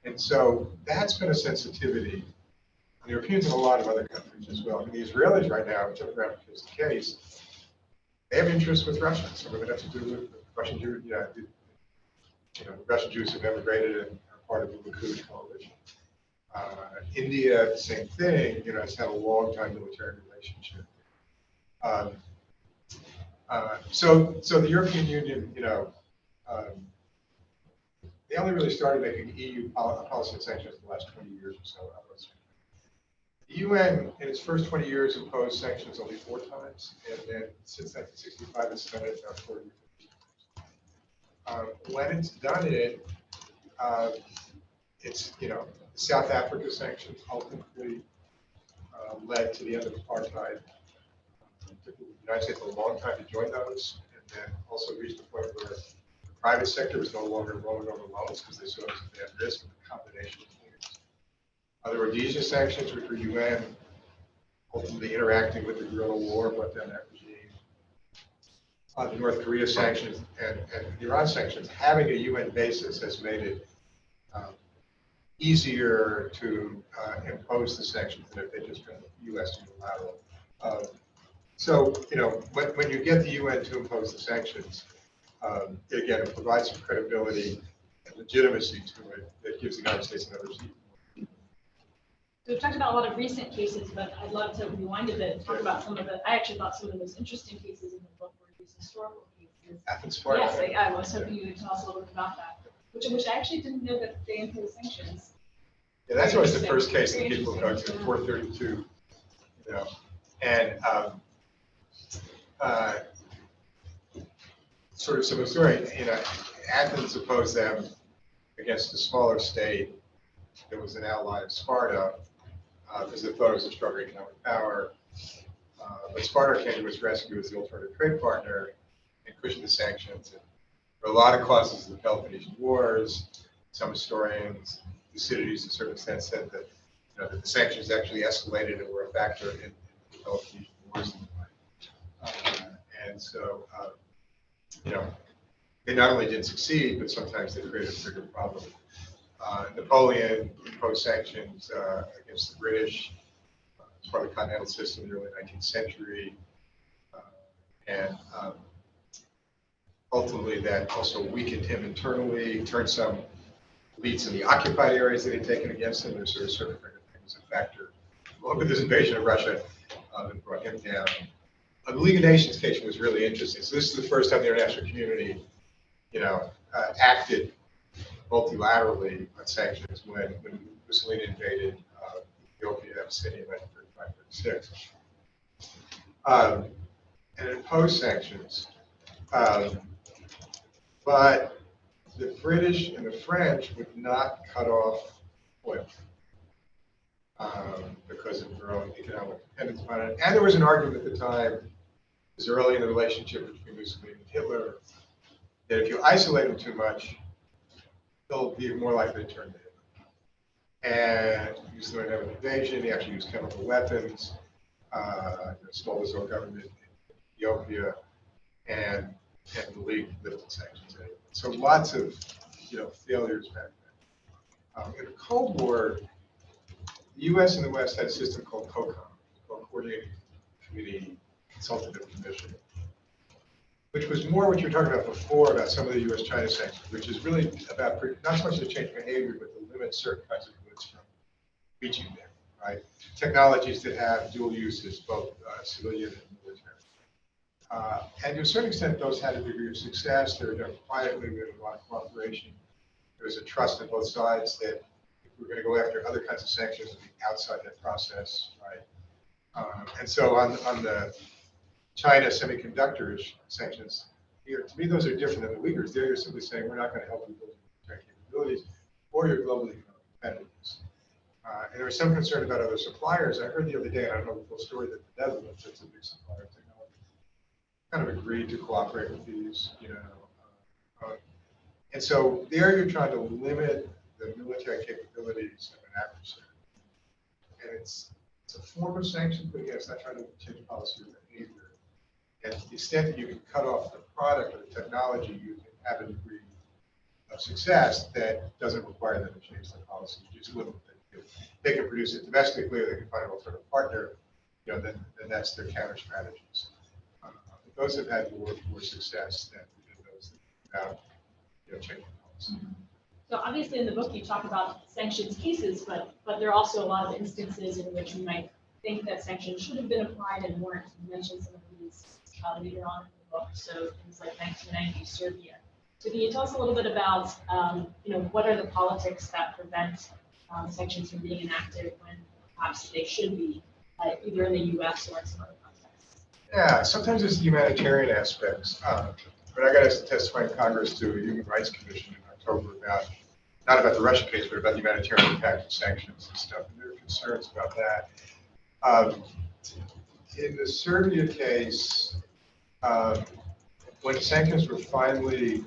And so that's been a sensitivity. The Europeans and a lot of other countries as well. I mean, the Israelis right now, which I'm around is the case, they have interests with Russia. Some of it has to do with Russian Jews. The Russian Jews have emigrated and are part of the Likud coalition. India, same thing. Has had a long time military relationship. So the European Union, they only really started making EU policy and sanctions in the last 20 years or so. The UN, in its first 20 years, imposed sanctions only 4 times, and then since 1965, it's done it about 40 times. When it's done it, it's, South Africa sanctions ultimately led to the end of apartheid. It took the United States a long time to join those, and then also reached the point where the private sector was no longer rolling over loans because they saw it as a bad risk with a combination of things. The Rhodesia sanctions, which were UN, ultimately interacting with the guerrilla war, brought down that regime. The North Korea sanctions and the Iran sanctions, having a UN basis has made it easier to impose the sanctions than if they just been U.S. unilateral. So, when you get the UN to impose the sanctions, it provides some credibility and legitimacy to it that gives the United States another seat. So we've talked about a lot of recent cases, but I'd love to rewind a bit and talk about some of the, I actually thought some of the most interesting cases in the book were these historical cases. Athens, Sparta. Yes, I was hoping you would tell us a little bit about that, which I actually didn't know that they imposed sanctions. Yeah, that's always the first case that people go to, 432, And sort of similar story, Athens opposed them against a smaller state that was an ally of Sparta because they thought it was a stronger economic power. But Sparta came to its rescue as the alternative trade partner and cushioned the sanctions. And there were a lot of causes of the Peloponnesian Wars. Some historians, Thucydides to a certain extent, said that, that the sanctions actually escalated and were a factor in the Peloponnesian Wars. And so, they not only didn't succeed, but sometimes they created a bigger problem. Napoleon imposed sanctions against the British as part of the continental system in the early 19th century. And ultimately, that also weakened him internally, turned some elites in the occupied areas that he'd taken against him. There's sort of things a factor. Well, with this invasion of Russia that brought him down. The League of Nations case was really interesting. So this is the first time the international community, acted multilaterally on sanctions when Mussolini invaded Ethiopia, Abyssinia in 1935-36. And it imposed sanctions. But the British and the French would not cut off oil because of their own economic dependence on it. And there was an argument at the time, it was early in the relationship between Mussolini and Hitler, that if you isolate them too much, they'll be more likely to turn to Hitler. And Mussolini had an invasion, he actually used chemical weapons, small his own government in Ethiopia, and the League lifted sanctions anyway. So lots of failures back then. In the Cold War, the U.S. and the West had a system called COCOM, called Coordinating Committee Consultative Commission, which was more what you were talking about before about some of the U.S.-China sanctions, which is really about not so much to change behavior, but to limit certain kinds of goods from reaching there, right? Technologies that have dual uses, both civilian and military. And to a certain extent, those had a degree of success. They were done quietly. We had a lot of cooperation. There was a trust on both sides that if we were going to go after other kinds of sanctions, it would be outside that process, right? And so on the China semiconductor sanctions, to me, those are different than the Uyghurs. They're simply saying, we're not going to help you build your capabilities or your global economic competitiveness. And there was some concern about other suppliers. I heard the other day, and I don't know the full story, that the Netherlands, that's a big supplier of technology, kind of agreed to cooperate with these, and so there you're trying to limit the military capabilities of an adversary. And it's a form of sanction, but again, it's not trying to change policy or behavior. And to the extent that you can cut off the product or the technology, you can have a degree of success that doesn't require them to change their policy. You just limit it. If they can produce it domestically or they can find an alternative partner, then that's their counter strategies. Those have had more success than those without changing policy. So obviously in the book you talk about sanctions cases, but there are also a lot of instances in which you might think that sanctions should have been applied and weren't. You mentioned some of these later on in the book. So things like 1990 Serbia. So can you tell us a little bit about what are the politics that prevent sanctions from being enacted when perhaps they should be, either in the U.S. or in some other contexts? Yeah, sometimes it's humanitarian aspects. But I got to testify in Congress to a Human Rights Commission in October about, not about the Russia case, but about the humanitarian impact of sanctions and stuff. And there are concerns about that. In the Serbia case, when sanctions were finally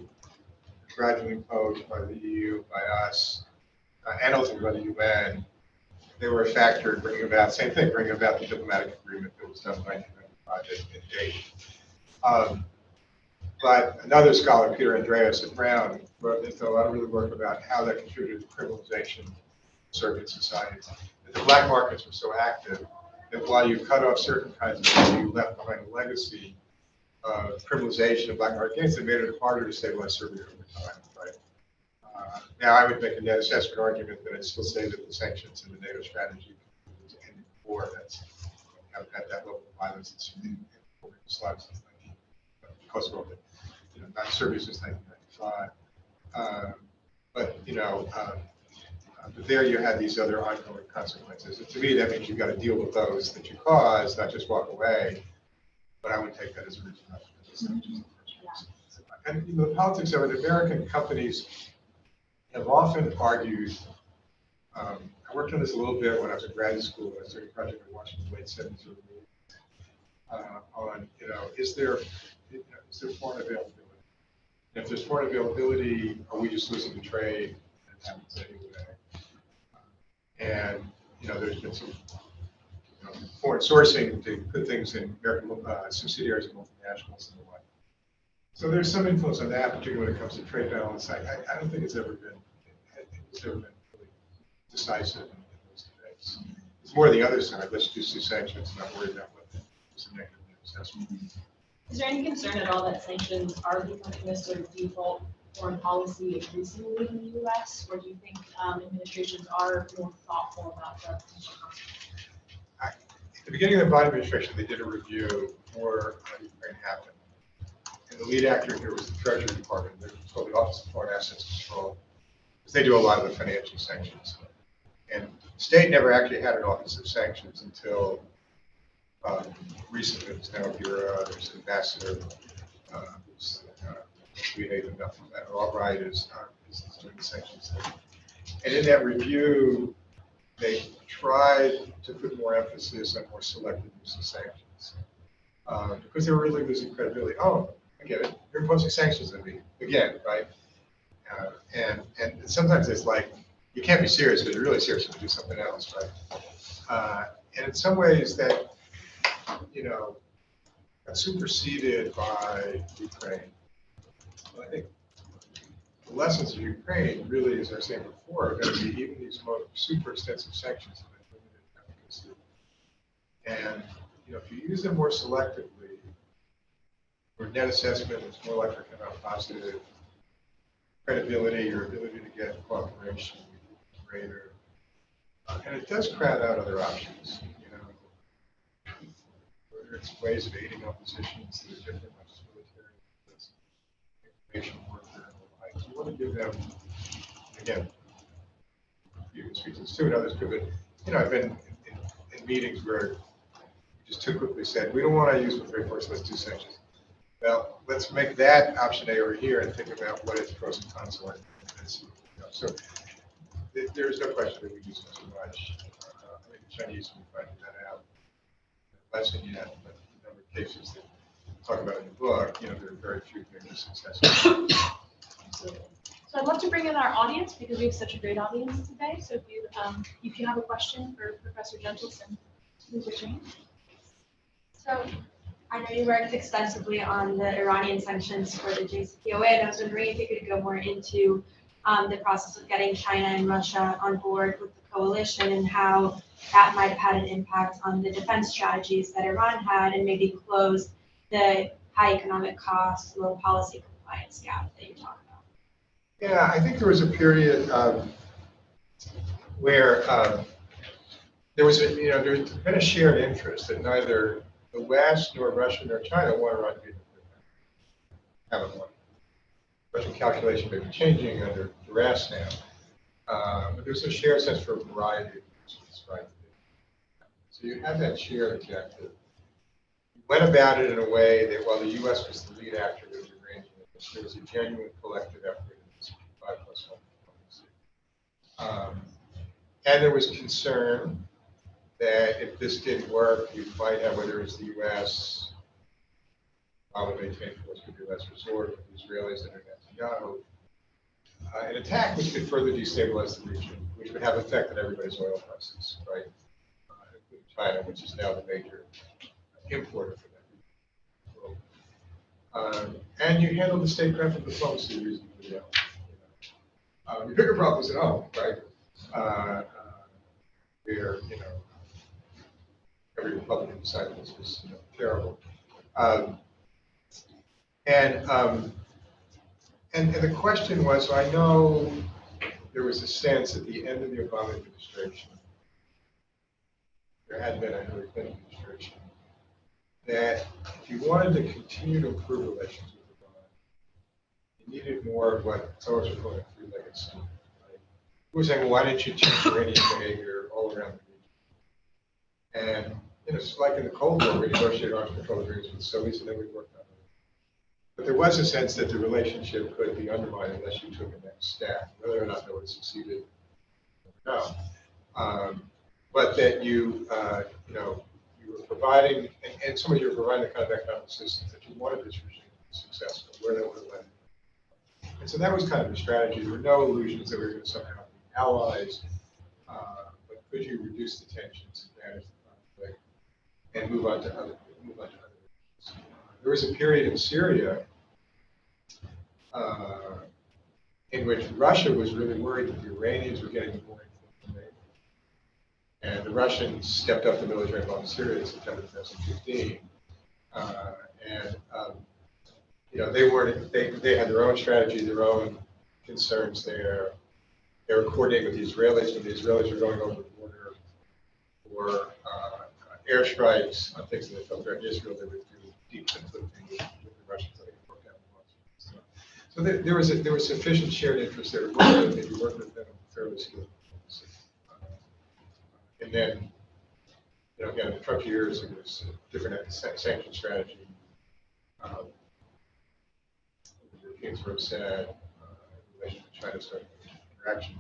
gradually imposed by the EU, by us, and ultimately by the UN, they were a factor in bringing about the diplomatic agreement that was done in 1995 in Dayton. But another scholar, Peter Andreas at Brown, did a lot of really work about how that contributed to criminalization of Serbian society. That the black markets were so active that while you cut off certain kinds of things, you left behind a legacy of criminalization of black market gains that made it harder to stabilize Serbia over time. Right? Now, I would make a net assessment argument that I'd still say that the sanctions and the NATO strategy was ending before that's at that level of violence in Yugoslavia since Kosovo, but not Serbia since 1995. But But there you had these other ongoing consequences. And to me, that means you've got to deal with those that you caused, not just walk away. But I would take that as a reason not to do this. And the politics of it, American companies have often argued. I worked on this a little bit when I was in graduate school. I was doing a project in Washington, late 70s, early 80s, on, is there foreign availability? And if there's foreign availability, are we just losing the trade? It happens anyway. And there's been some foreign sourcing to put things in American subsidiaries of multinationals and the like. So there's some influence on that, particularly when it comes to trade balance. I don't think it's ever been really decisive in those debates. It's more the other side. Let's just do sanctions and not worry about what is a negative assessment. Is there any concern at all that sanctions are becoming the sort of default foreign policy increasingly in the U.S., or do you think administrations are more thoughtful about the potential consequences? At the beginning of the Biden administration, they did a review before Ukraine happened. And the lead actor here was the Treasury Department. They're called the Office of Foreign Assets Control, because they do a lot of the financial sanctions. And the state never actually had an Office of Sanctions until recently. There's now a bureau, there's an ambassador, we made enough of that. Albright is doing the sanctions thing. And in that review, they tried to put more emphasis on more selective use of sanctions because they were really losing credibility. Oh, I get it. You're imposing sanctions on me again, right? And sometimes it's like you can't be serious because you're really serious if you do something else, right? And in some ways that got superseded by Ukraine. Well, I think the lessons of Ukraine really, as I was saying before, are going to be even these super extensive sanctions have been limited efficacy. And if you use them more selectively, your net assessment is more likely to come out positive. Credibility, your ability to get cooperation is greater. And it does crowd out other options. Whether it's ways of aiding oppositions that are different, like military, information warfare, and the like. You want to give them, again, you can speak to this too, and others too, but I've been in meetings where we just too quickly said, we don't want to use military force, let's do sanctions. Well, let's make that option A over here and think about what its pros and cons are. So there's no question that we use it too much. I think the Chinese will find that out. Less than yet, but the number of cases that talk about in the book, there are very few that are successful. Absolutely. So I'd love to bring in our audience because we have such a great audience today. So if you have a question for Professor Jentleson, please raise your hand. So I know you worked extensively on the Iranian sanctions for the JCPOA, and I was wondering if you could go more into the process of getting China and Russia on board with the coalition and how that might have had an impact on the defense strategies that Iran had and maybe close the high economic cost, low policy compliance gap that you talked about. Yeah, I think there was a period where there's been a shared interest that neither the West nor Russia nor China want Iran to be haven't won. Russian calculation may be changing under duress now, but there's a shared sense for a variety of reasons, right? So you have that shared objective. You went about it in a way that while the U.S. was the lead actor that was arranging it, there was a genuine collective effort in this 5+1 diplomacy. And there was concern that if this didn't work, we might have, whether it's the U.S., probably maintain force would be less resort with the Israelis and Netanyahu, an attack which could further destabilize the region, which would have effect on everybody's oil prices, right? Including China, which is now the major importer for that region. And you handle the statecraft and diplomacy reasonably well. The bigger problem is at home, right? Where every Republican decided this was terrible. And the question was, I know there was a sense at the end of the Obama administration, there had been a Hillary Clinton administration, that if you wanted to continue to improve relations with Iran, you needed more of what some of us are calling a three-legged stool. Right? who were saying, well, why didn't you change Iranian behavior all around the region? And it's like in the Cold War, we negotiated arms control agreements with the Soviets, and then we worked on it. But there was a sense that the relationship could be undermined unless you took a next step. Whether or not that would have succeeded, I don't know. But that you were providing, and some of you were providing the kind of economic systems that you wanted this regime to be successful, where that would have led. And so that was kind of the strategy. There were no illusions that we were going to somehow be allies, but could you reduce the tensions, manage the conflict, and move on to other issues. There was a period in Syria in which Russia was really worried that the Iranians were getting more influence. And the Russians stepped up the military involvement in Syria in September 2015. They had their own strategy, their own concerns there. They were coordinating with the Israelis when the Israelis were going over the border for airstrikes on things that they felt threatened Israel. They would do deep conflicting with the Russians. I think it worked out well. So there was sufficient shared interest there. If you work with them fairly skilled. And then, again, in the Trump years, there was a different sanction strategy. The Europeans were upset. In relation to China started interaction.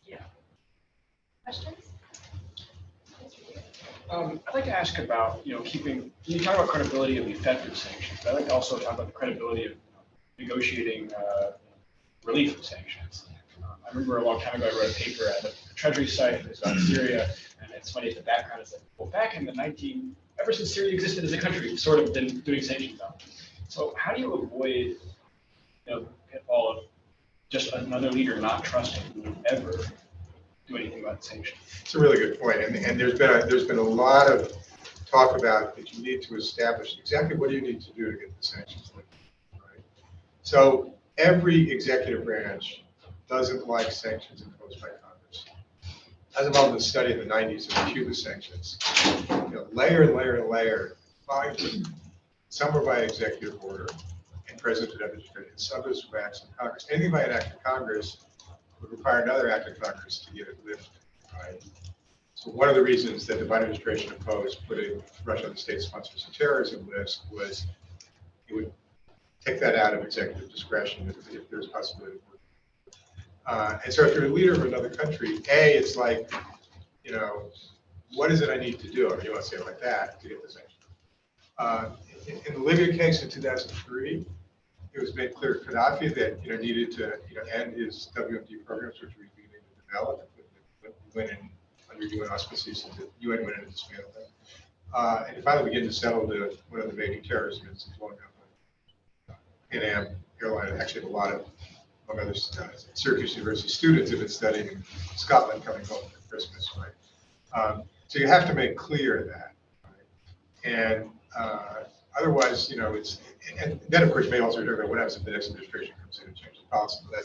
Yeah. Questions? I'd like to ask about, keeping, you talk about credibility of effective sanctions, but I'd like to also talk about the credibility of negotiating relief of sanctions. I remember a long time ago, I wrote a paper at the Treasury site that was about Syria, and it's funny, the background is like, well, back in the ever since Syria existed as a country, we've sort of been doing sanctions on. So how do you avoid, pitfall of just another leader not trusting who would ever do anything about sanctions? It's a really good point, and there's been a lot of talk about that you need to establish exactly what do you need to do to get the sanctions lifted, right? So every executive branch doesn't like sanctions imposed by Congress. I was involved in a study in the 90s of the Cuba sanctions. Layer and layer and layer, some were by executive order and president administration, some was by act of Congress. Anything by an act of Congress would require another act of Congress to get it lifted, right? So one of the reasons that the Biden administration opposed putting Russia on the state sponsors of terrorism list was it would take that out of executive discretion if there's possibility. And so if you're a leader of another country, it's like, what is it I need to do? I mean, you want to say it like that to get the sanction. In the Libya case in 2003, it was made clear to Gaddafi that needed to end his WMD programs, which we needed to develop. Went in under UN auspices, and the UN went in and dismantled them. And he finally began to settle one of the major terrorist incidents blowing up Pan Am airline. Actually, a lot of, among others, Syracuse University students have been studying in Scotland coming home for Christmas, right? So you have to make clear that, right? And otherwise, it's, and then of course, may also talk about what happens if the next administration comes in and changes policy. But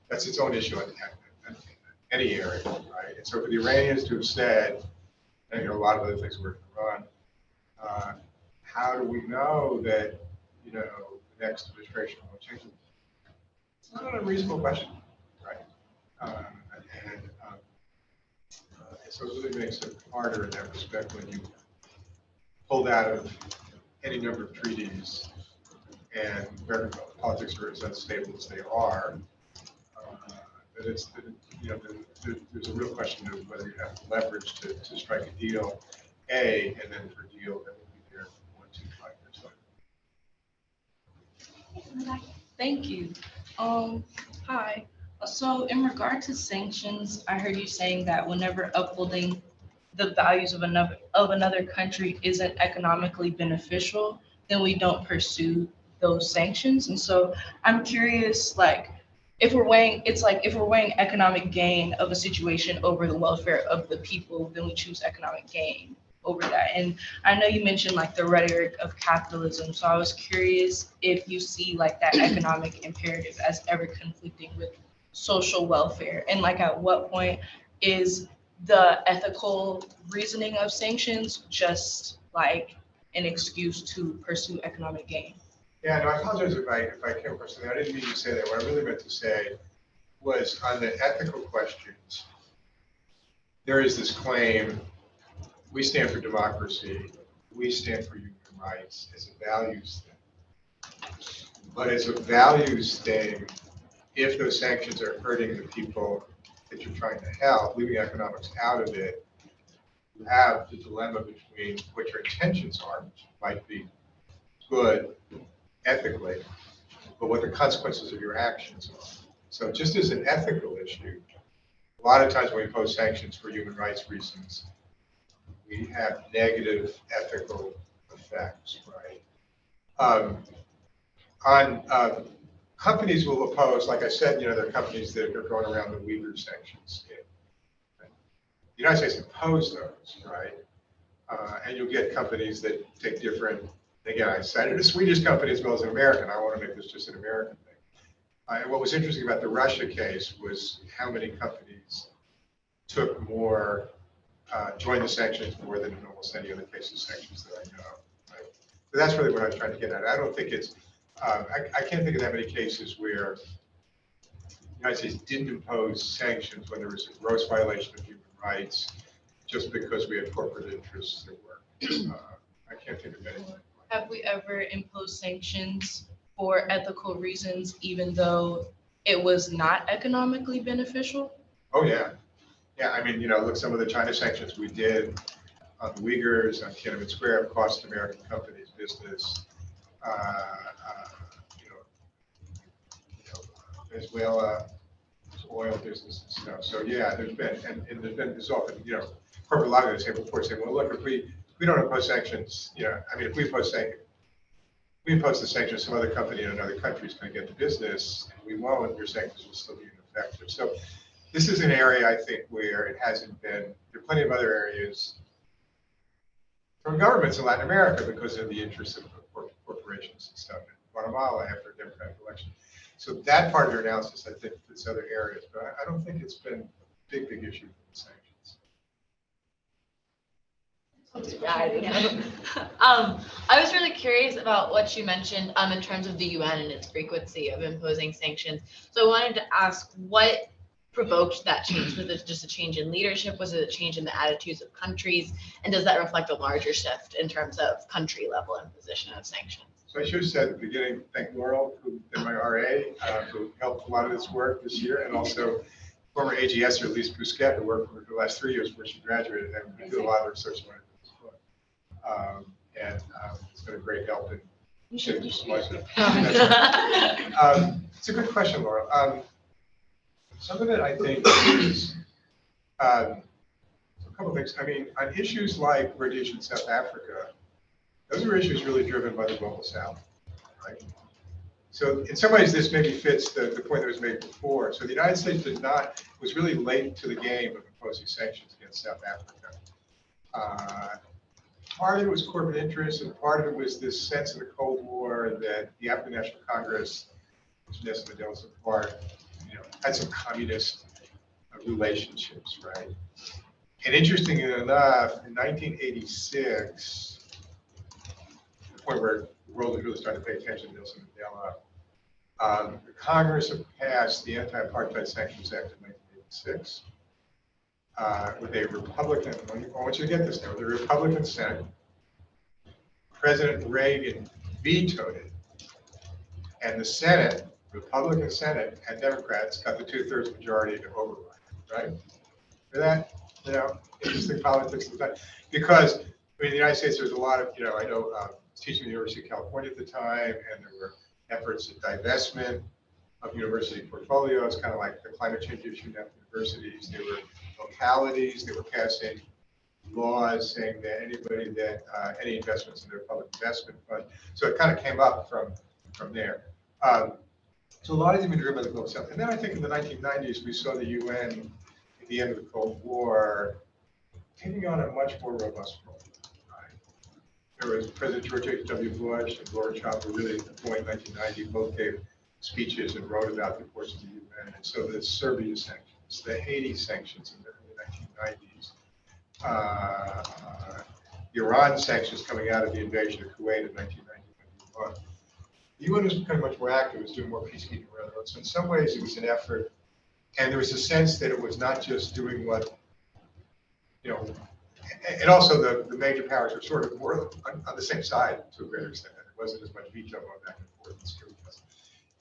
that's its own issue in any area, right? And so for the Iranians to have said, and a lot of other things we're going to run, how do we know that the next administration will change it? It's not an unreasonable question, right? So it really makes it harder in that respect when you pulled out of any number of treaties and where politics are as unstable as they are. There's a real question of whether you have leverage to strike a deal, and then for a deal that will be there for 1, 2, 5 years later. Thank you. Hi. So in regard to sanctions, I heard you saying that whenever upholding the values of another country isn't economically beneficial, then we don't pursue those sanctions. And so I'm curious, if we're weighing economic gain of a situation over the welfare of the people, then we choose economic gain over that. And I know you mentioned the rhetoric of capitalism. So I was curious if you see that economic imperative as ever conflicting with social welfare, and at what point is the ethical reasoning of sanctions just an excuse to pursue economic gain? Yeah, no, I apologize if I came across something. I didn't mean to say that. What I really meant to say was on the ethical questions. There is this claim, we stand for democracy, we stand for human rights as a values thing. But as a values thing, if those sanctions are hurting the people that you're trying to help, leaving economics out of it, you have the dilemma between what your intentions are, which might be good ethically, but what the consequences of your actions are. So just as an ethical issue, a lot of times when we impose sanctions for human rights reasons, we have negative ethical effects, right? Companies will oppose, like I said, there are companies that are going around the Uyghur sanctions. The United States impose those, right? And you'll get companies that take different, again, I cited a Swedish company as well as an American. I want to make this just an American thing. And what was interesting about the Russia case was how many companies took more, joined the sanctions more than in almost any other case of sanctions that I know. Right? So that's really what I was trying to get at. I don't think it's, I can't think of that many cases where the United States didn't impose sanctions when there was a gross violation of human rights just because we had corporate interests that were. I can't think of anything. Have we ever imposed sanctions for ethical reasons, even though it was not economically beneficial? Oh, yeah. Yeah, I mean, look, some of the China sanctions we did on the Uyghurs, on Tiananmen Square, have cost American companies business. Venezuela, oil business and stuff. So yeah, there's often, corporate lobbying say reports saying, well, look, if we don't impose sanctions, I mean, if we impose the sanctions, some other company in another country is going to get the business, and we won't. Your sanctions will still be ineffective. So this is an area I think where it hasn't been. There are plenty of other areas from governments in Latin America because of the interests of corporations and stuff. In Guatemala after a democratic election. So that part of your analysis, I think, fits other areas, but I don't think it's been a big issue with the sanctions. I was really curious about what you mentioned in terms of the UN and its frequency of imposing sanctions. So I wanted to ask what provoked that change? Was it just a change in leadership? Was it a change in the attitudes of countries? And does that reflect a larger shift in terms of country level imposition of sanctions? So I should have said at the beginning, thank Laurel, who did my RA, who helped a lot of this work this year, and also former AGSer Lise Bousquet, who worked for me for the last 3 years before she graduated, and we did a lot of research on this book. It's been a great help in shaping this lesson. It's a good question, Laurel. Some of it, I think, is a couple of things. I mean, on issues like Rhodesia and South Africa, those are issues really driven by the global South, right? So in some ways, this maybe fits the point that was made before. So the United States was really late to the game of imposing sanctions against South Africa. Part of it was corporate interests, and part of it was this sense of the Cold War that the African National Congress, which Nelson Mandela's a part, had some communist relationships, right? And interestingly enough, in 1986, the point where the world was really starting to pay attention to Nelson Mandela, the Congress had passed the Anti-Apartheid Sanctions Act of 1986 with a Republican, I want you to get this now, with a Republican Senate. President Reagan vetoed it, and the Senate, Republican Senate, and Democrats got the 2/3 majority to override, right? For that, interesting politics at the time. Because, I mean, in the United States, there's a lot of, I know I was teaching at the University of California at the time, and there were efforts at divestment of university portfolios, kind of like the climate change issue at universities. There were localities that were passing laws saying that anybody that, any investments in their public investment fund. So it kind of came up from there. So a lot of them were driven by the global South. And then I think in the 1990s, we saw the UN at the end of the Cold War taking on a much more robust role. Right? There was President George H.W. Bush and Gorbachev who really, at the point in 1990, both gave speeches and wrote about the importance of the UN. And so the Serbia sanctions, the Haiti sanctions in the early 1990s, the Iran sanctions coming out of the invasion of Kuwait in 1991. The UN was becoming much more active, it was doing more peacekeeping around the world. So in some ways, it was an effort And there was a sense that it was not just doing what, you know, and also the major powers were sort of more on the same side to a greater extent. There wasn't as much veto going back and forth as security was.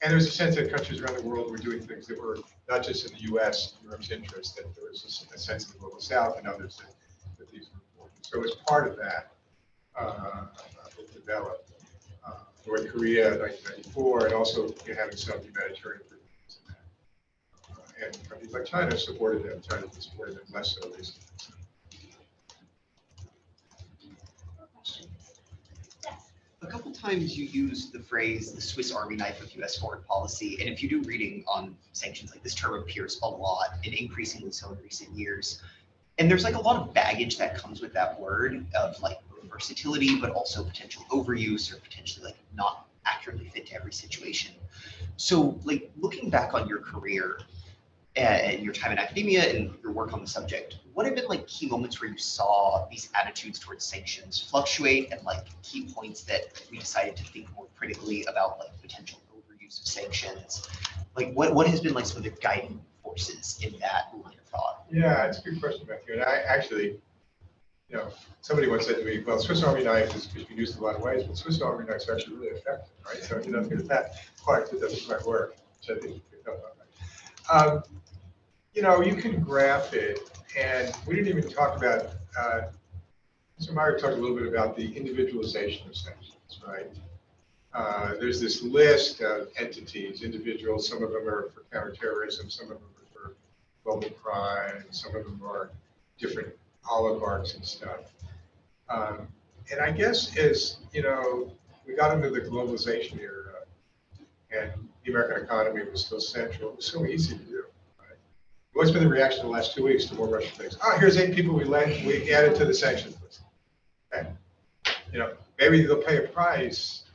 And there was a sense that countries around the world were doing things that were not just in the US, Europe's interest, that there was a sense of the global South and others that these were important. So as part of that, it developed. North Korea in 1994, and also having some humanitarian agreements in that. And countries like China supported them. China supported them less so recently. A couple times you use the phrase the Swiss Army knife of US foreign policy. And if you do reading on sanctions, like this term appears a lot and increasingly so in recent years. And there's like a lot of baggage that comes with that word of like versatility, but also potential overuse or potentially like not accurately fit to every situation. So like looking back on your career and your time in academia and your work on the subject, what have been like key moments where you saw these attitudes towards sanctions fluctuate and like key points that we decided to think more critically about like potential overuse of sanctions? Like what has been like some of the guiding forces in that line of thought? Yeah, it's a good question, Matthew. And I actually, you know, somebody once said to me, well, Swiss Army knife is used in a lot of ways, but Swiss Army knives are actually really effective, right? So, you know, that part that doesn't quite work, which I think you picked up on, right? You know, you can graph it, and we didn't even talk about, Mr. Meyer talked a little bit about the individualization of sanctions, right? There's this list of entities, individuals, some of them are for counterterrorism, some of them are for global crime, some of them are different oligarchs and stuff. And I guess as, you know, we got into the globalization era and the American economy was still central, it was so easy to do. Right? What's been the reaction in the last 2 weeks to more Russian things? Oh, here's 8 people we added to the sanctions list. Okay. You know, maybe they'll pay a price,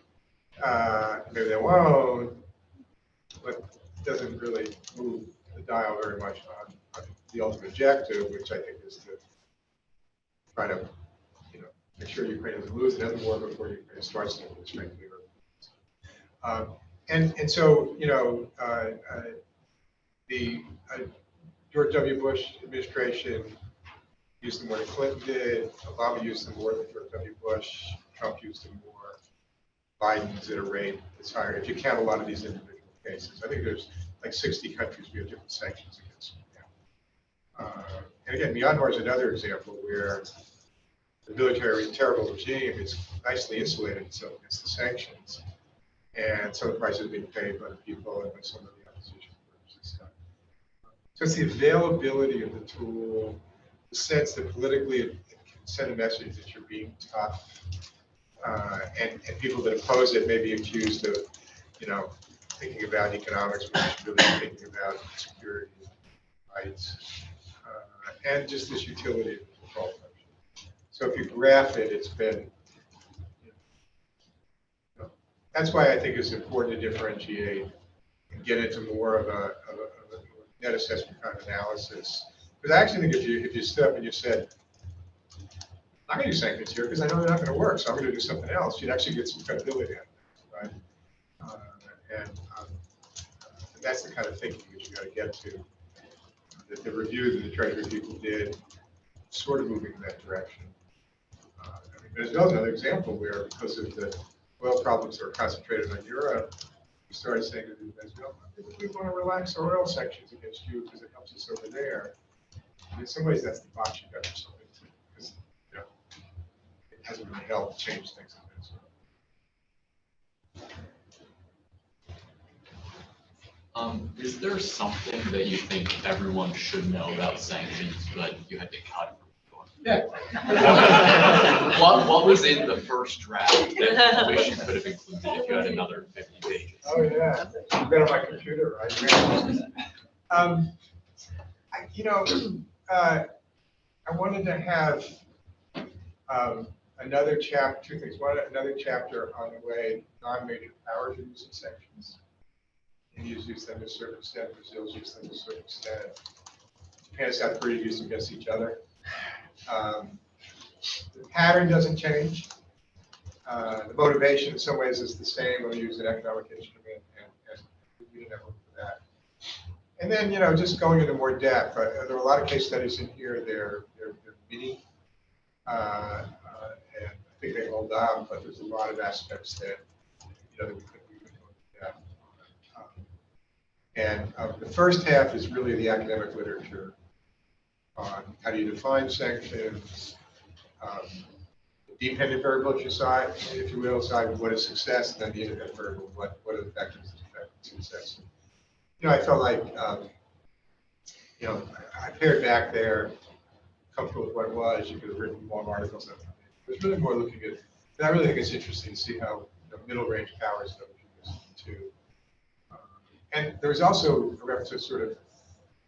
maybe they won't, but it doesn't really move the dial very much on the ultimate objective, which I think is to try to, you know, make sure Ukraine doesn't lose another war before Ukraine starts to strengthen Europe. And so, you know, the George W. Bush administration used them more than Clinton did. Obama used them more than George W. Bush. Trump used them more. Biden's at a rate that's higher. If you count a lot of these individual cases, I think there's like 60 countries we have different sanctions against now. And again, Myanmar is another example where the military terrible regime is nicely insulated itself against the sanctions, and some of the prices being paid by the people and by some of the opposition groups and stuff. So it's the availability of the tool, the sense that politically it can send a message that you're being tough, and people that oppose it may be accused of, you know, thinking about economics, but you should really be thinking about security, rights, and just this utility of the control function. So if you graph it, it's been, you know, that's why I think it's important to differentiate and get into more of a net assessment kind of analysis. Because I actually think if you stood up and you said, I'm going to do sanctions here because I know they're not going to work, so I'm going to do something else, you'd actually get some credibility out of it, right? And that's the kind of thinking that you got to get to. That the review that the Treasury people did, sort of moving in that direction. I mean, there's another example where, because of the oil problems that are concentrated on Europe, we started saying to the Venezuela, we want to relax our oil sanctions against you because it helps us over there. And in some ways, that's the box you got yourself into, because, you know, it hasn't really helped change things in Venezuela. Is there something that you think everyone should know about sanctions, but you had to cut? Yeah. What was in the first draft that you wish you could have included if you had another 50 pages? Oh, yeah. I've got it on my computer, right? I wanted to have another chapter, 2 things. One, another chapter on the way non-major powers are using sanctions. India's used them to a certain extent, Brazil's used them to a certain extent. Japan and South Korea use them against each other. The pattern doesn't change. The motivation in some ways is the same when we use an economic instrument, and we didn't have room for that. And then, just going into more depth, there are a lot of case studies in here. They're mini, and I think they hold up, but there's a lot of aspects that, that we could go into depth on. And the first half is really the academic literature on how do you define sanctions, the dependent variable if you will, side what is success, and then the independent variable, what are the factors that affect success. I felt like, I paired back there, comfortable with what it was. You could have written long articles on it. It was really more looking at, and I really think it's interesting to see how middle range powers don't use too. And there's also a reference to sort of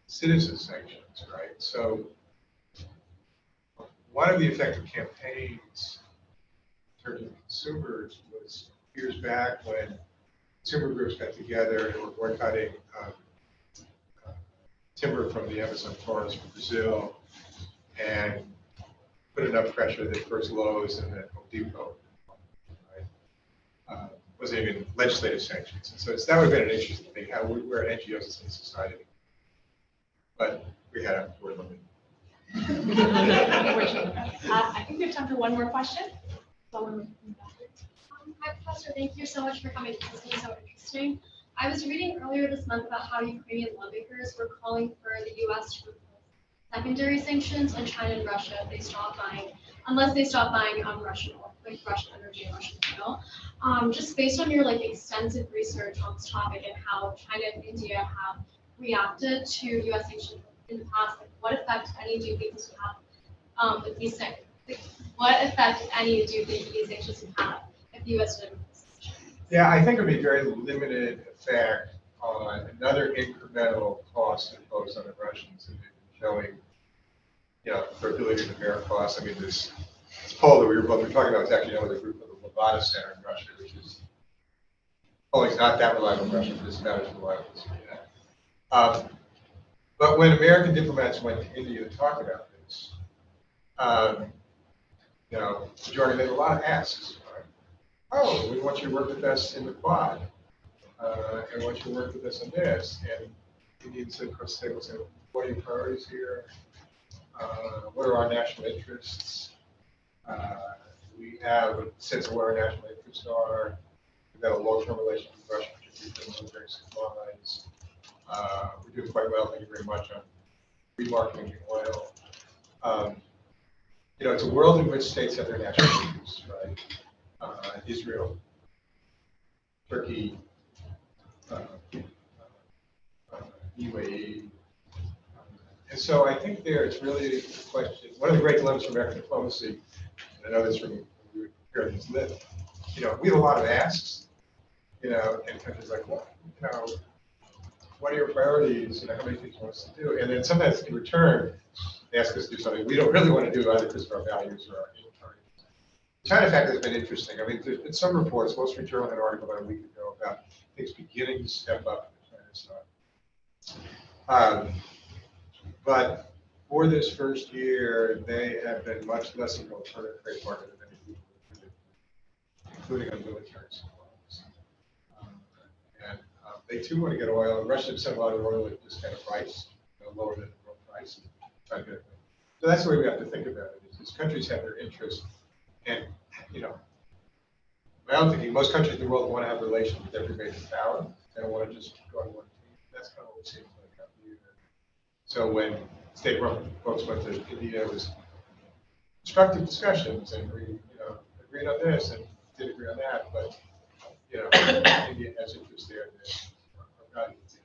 citizen sanctions, right? So one of the effective campaigns in terms of consumers was years back when consumer groups got together and were boycotting timber from the Amazon forest from Brazil and put enough pressure that first Lowe's and then Home Depot, right? Wasn't even legislative sanctions. And so that would have been an interesting thing, how we're NGOs in society. But we had a word limit. I think we have time for one more question. Hi, Professor. Thank you so much for coming. This has been so interesting. I was reading earlier this month about how Ukrainian lawmakers were calling for the U.S. to impose secondary sanctions on China and Russia if they stop buying, unless they stop buying Russian oil, like Russian energy and Russian oil. Just based on your extensive research on this topic and how China and India have reacted to U.S. sanctions in the past, what effect, if any, do you think this would have with these sanctions? What effect, if any, do you think these sanctions would have if the U.S. did? Yeah, I think it would be very limited effect on another incremental cost imposed on the Russians, and showing, their ability to bear costs. I mean, this poll that we were talking about was actually with a group of the Levada Center in Russia, which is polling not that reliable in Russia, but it's about as reliable as we have. But when American diplomats went to India to talk about this, Jordan made a lot of asks. Oh, we want you to work with us in the Quad, and we want you to work with us on this. And Indians said, of course, they will say, what are your priorities here? What are our national interests? We have a sense of what our national interests are. We've got a long-term relationship with Russia, particularly for military supplies. We're doing quite well, thank you very much, on remarketing the oil. It's a world in which states have their national interests, right? Israel, Turkey, UAE. And so I think it's really a question. One of the great dilemmas for American diplomacy, and I know this from we were preparing this list, we have a lot of asks, and countries like, what are your priorities? How many things you want us to do? And then sometimes in return, they ask us to do something we don't really want to do, either because of our values or our income. The China fact has been interesting. I mean, there's been some reports. Wall Street Journal had an article about a week ago about things beginning to step up on the China side. But for this first year, they have been much less of an alternative trade partner than many people including on military supplies. And they too want to get oil. Russia sent a lot of oil at this kind of price, lower than the world price. So that's the way we have to think about it. Is countries have their interests. And, my own thinking, most countries in the world want to have relations with every major power. They don't want to just go on one team. That's kind of what it seems like out here. So when state-run folks went to India, it was constructive discussions, and we, agreed on this and did agree on that. But, India has interest there that are not in it.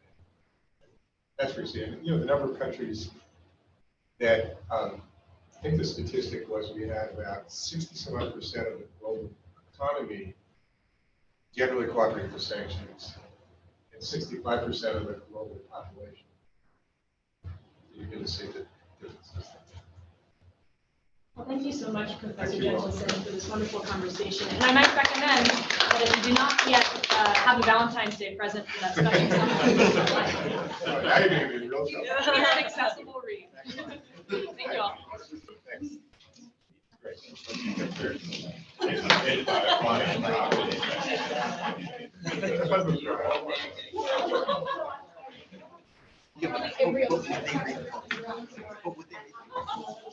That's what we see. And, the number of countries that I think the statistic was we had about 67% of the global economy generally cooperating with sanctions, and 65% of the global population. You begin to see the differences. Well, thank you so much, Professor Thank you all. Jentleson, for this wonderful conversation. And I might recommend that if you do not yet have a Valentine's Day present for that special someone, Now you're going to be in real trouble. here's an accessible read. Thank you all. Thanks. Great. Yeah, but what would they read? What would they read?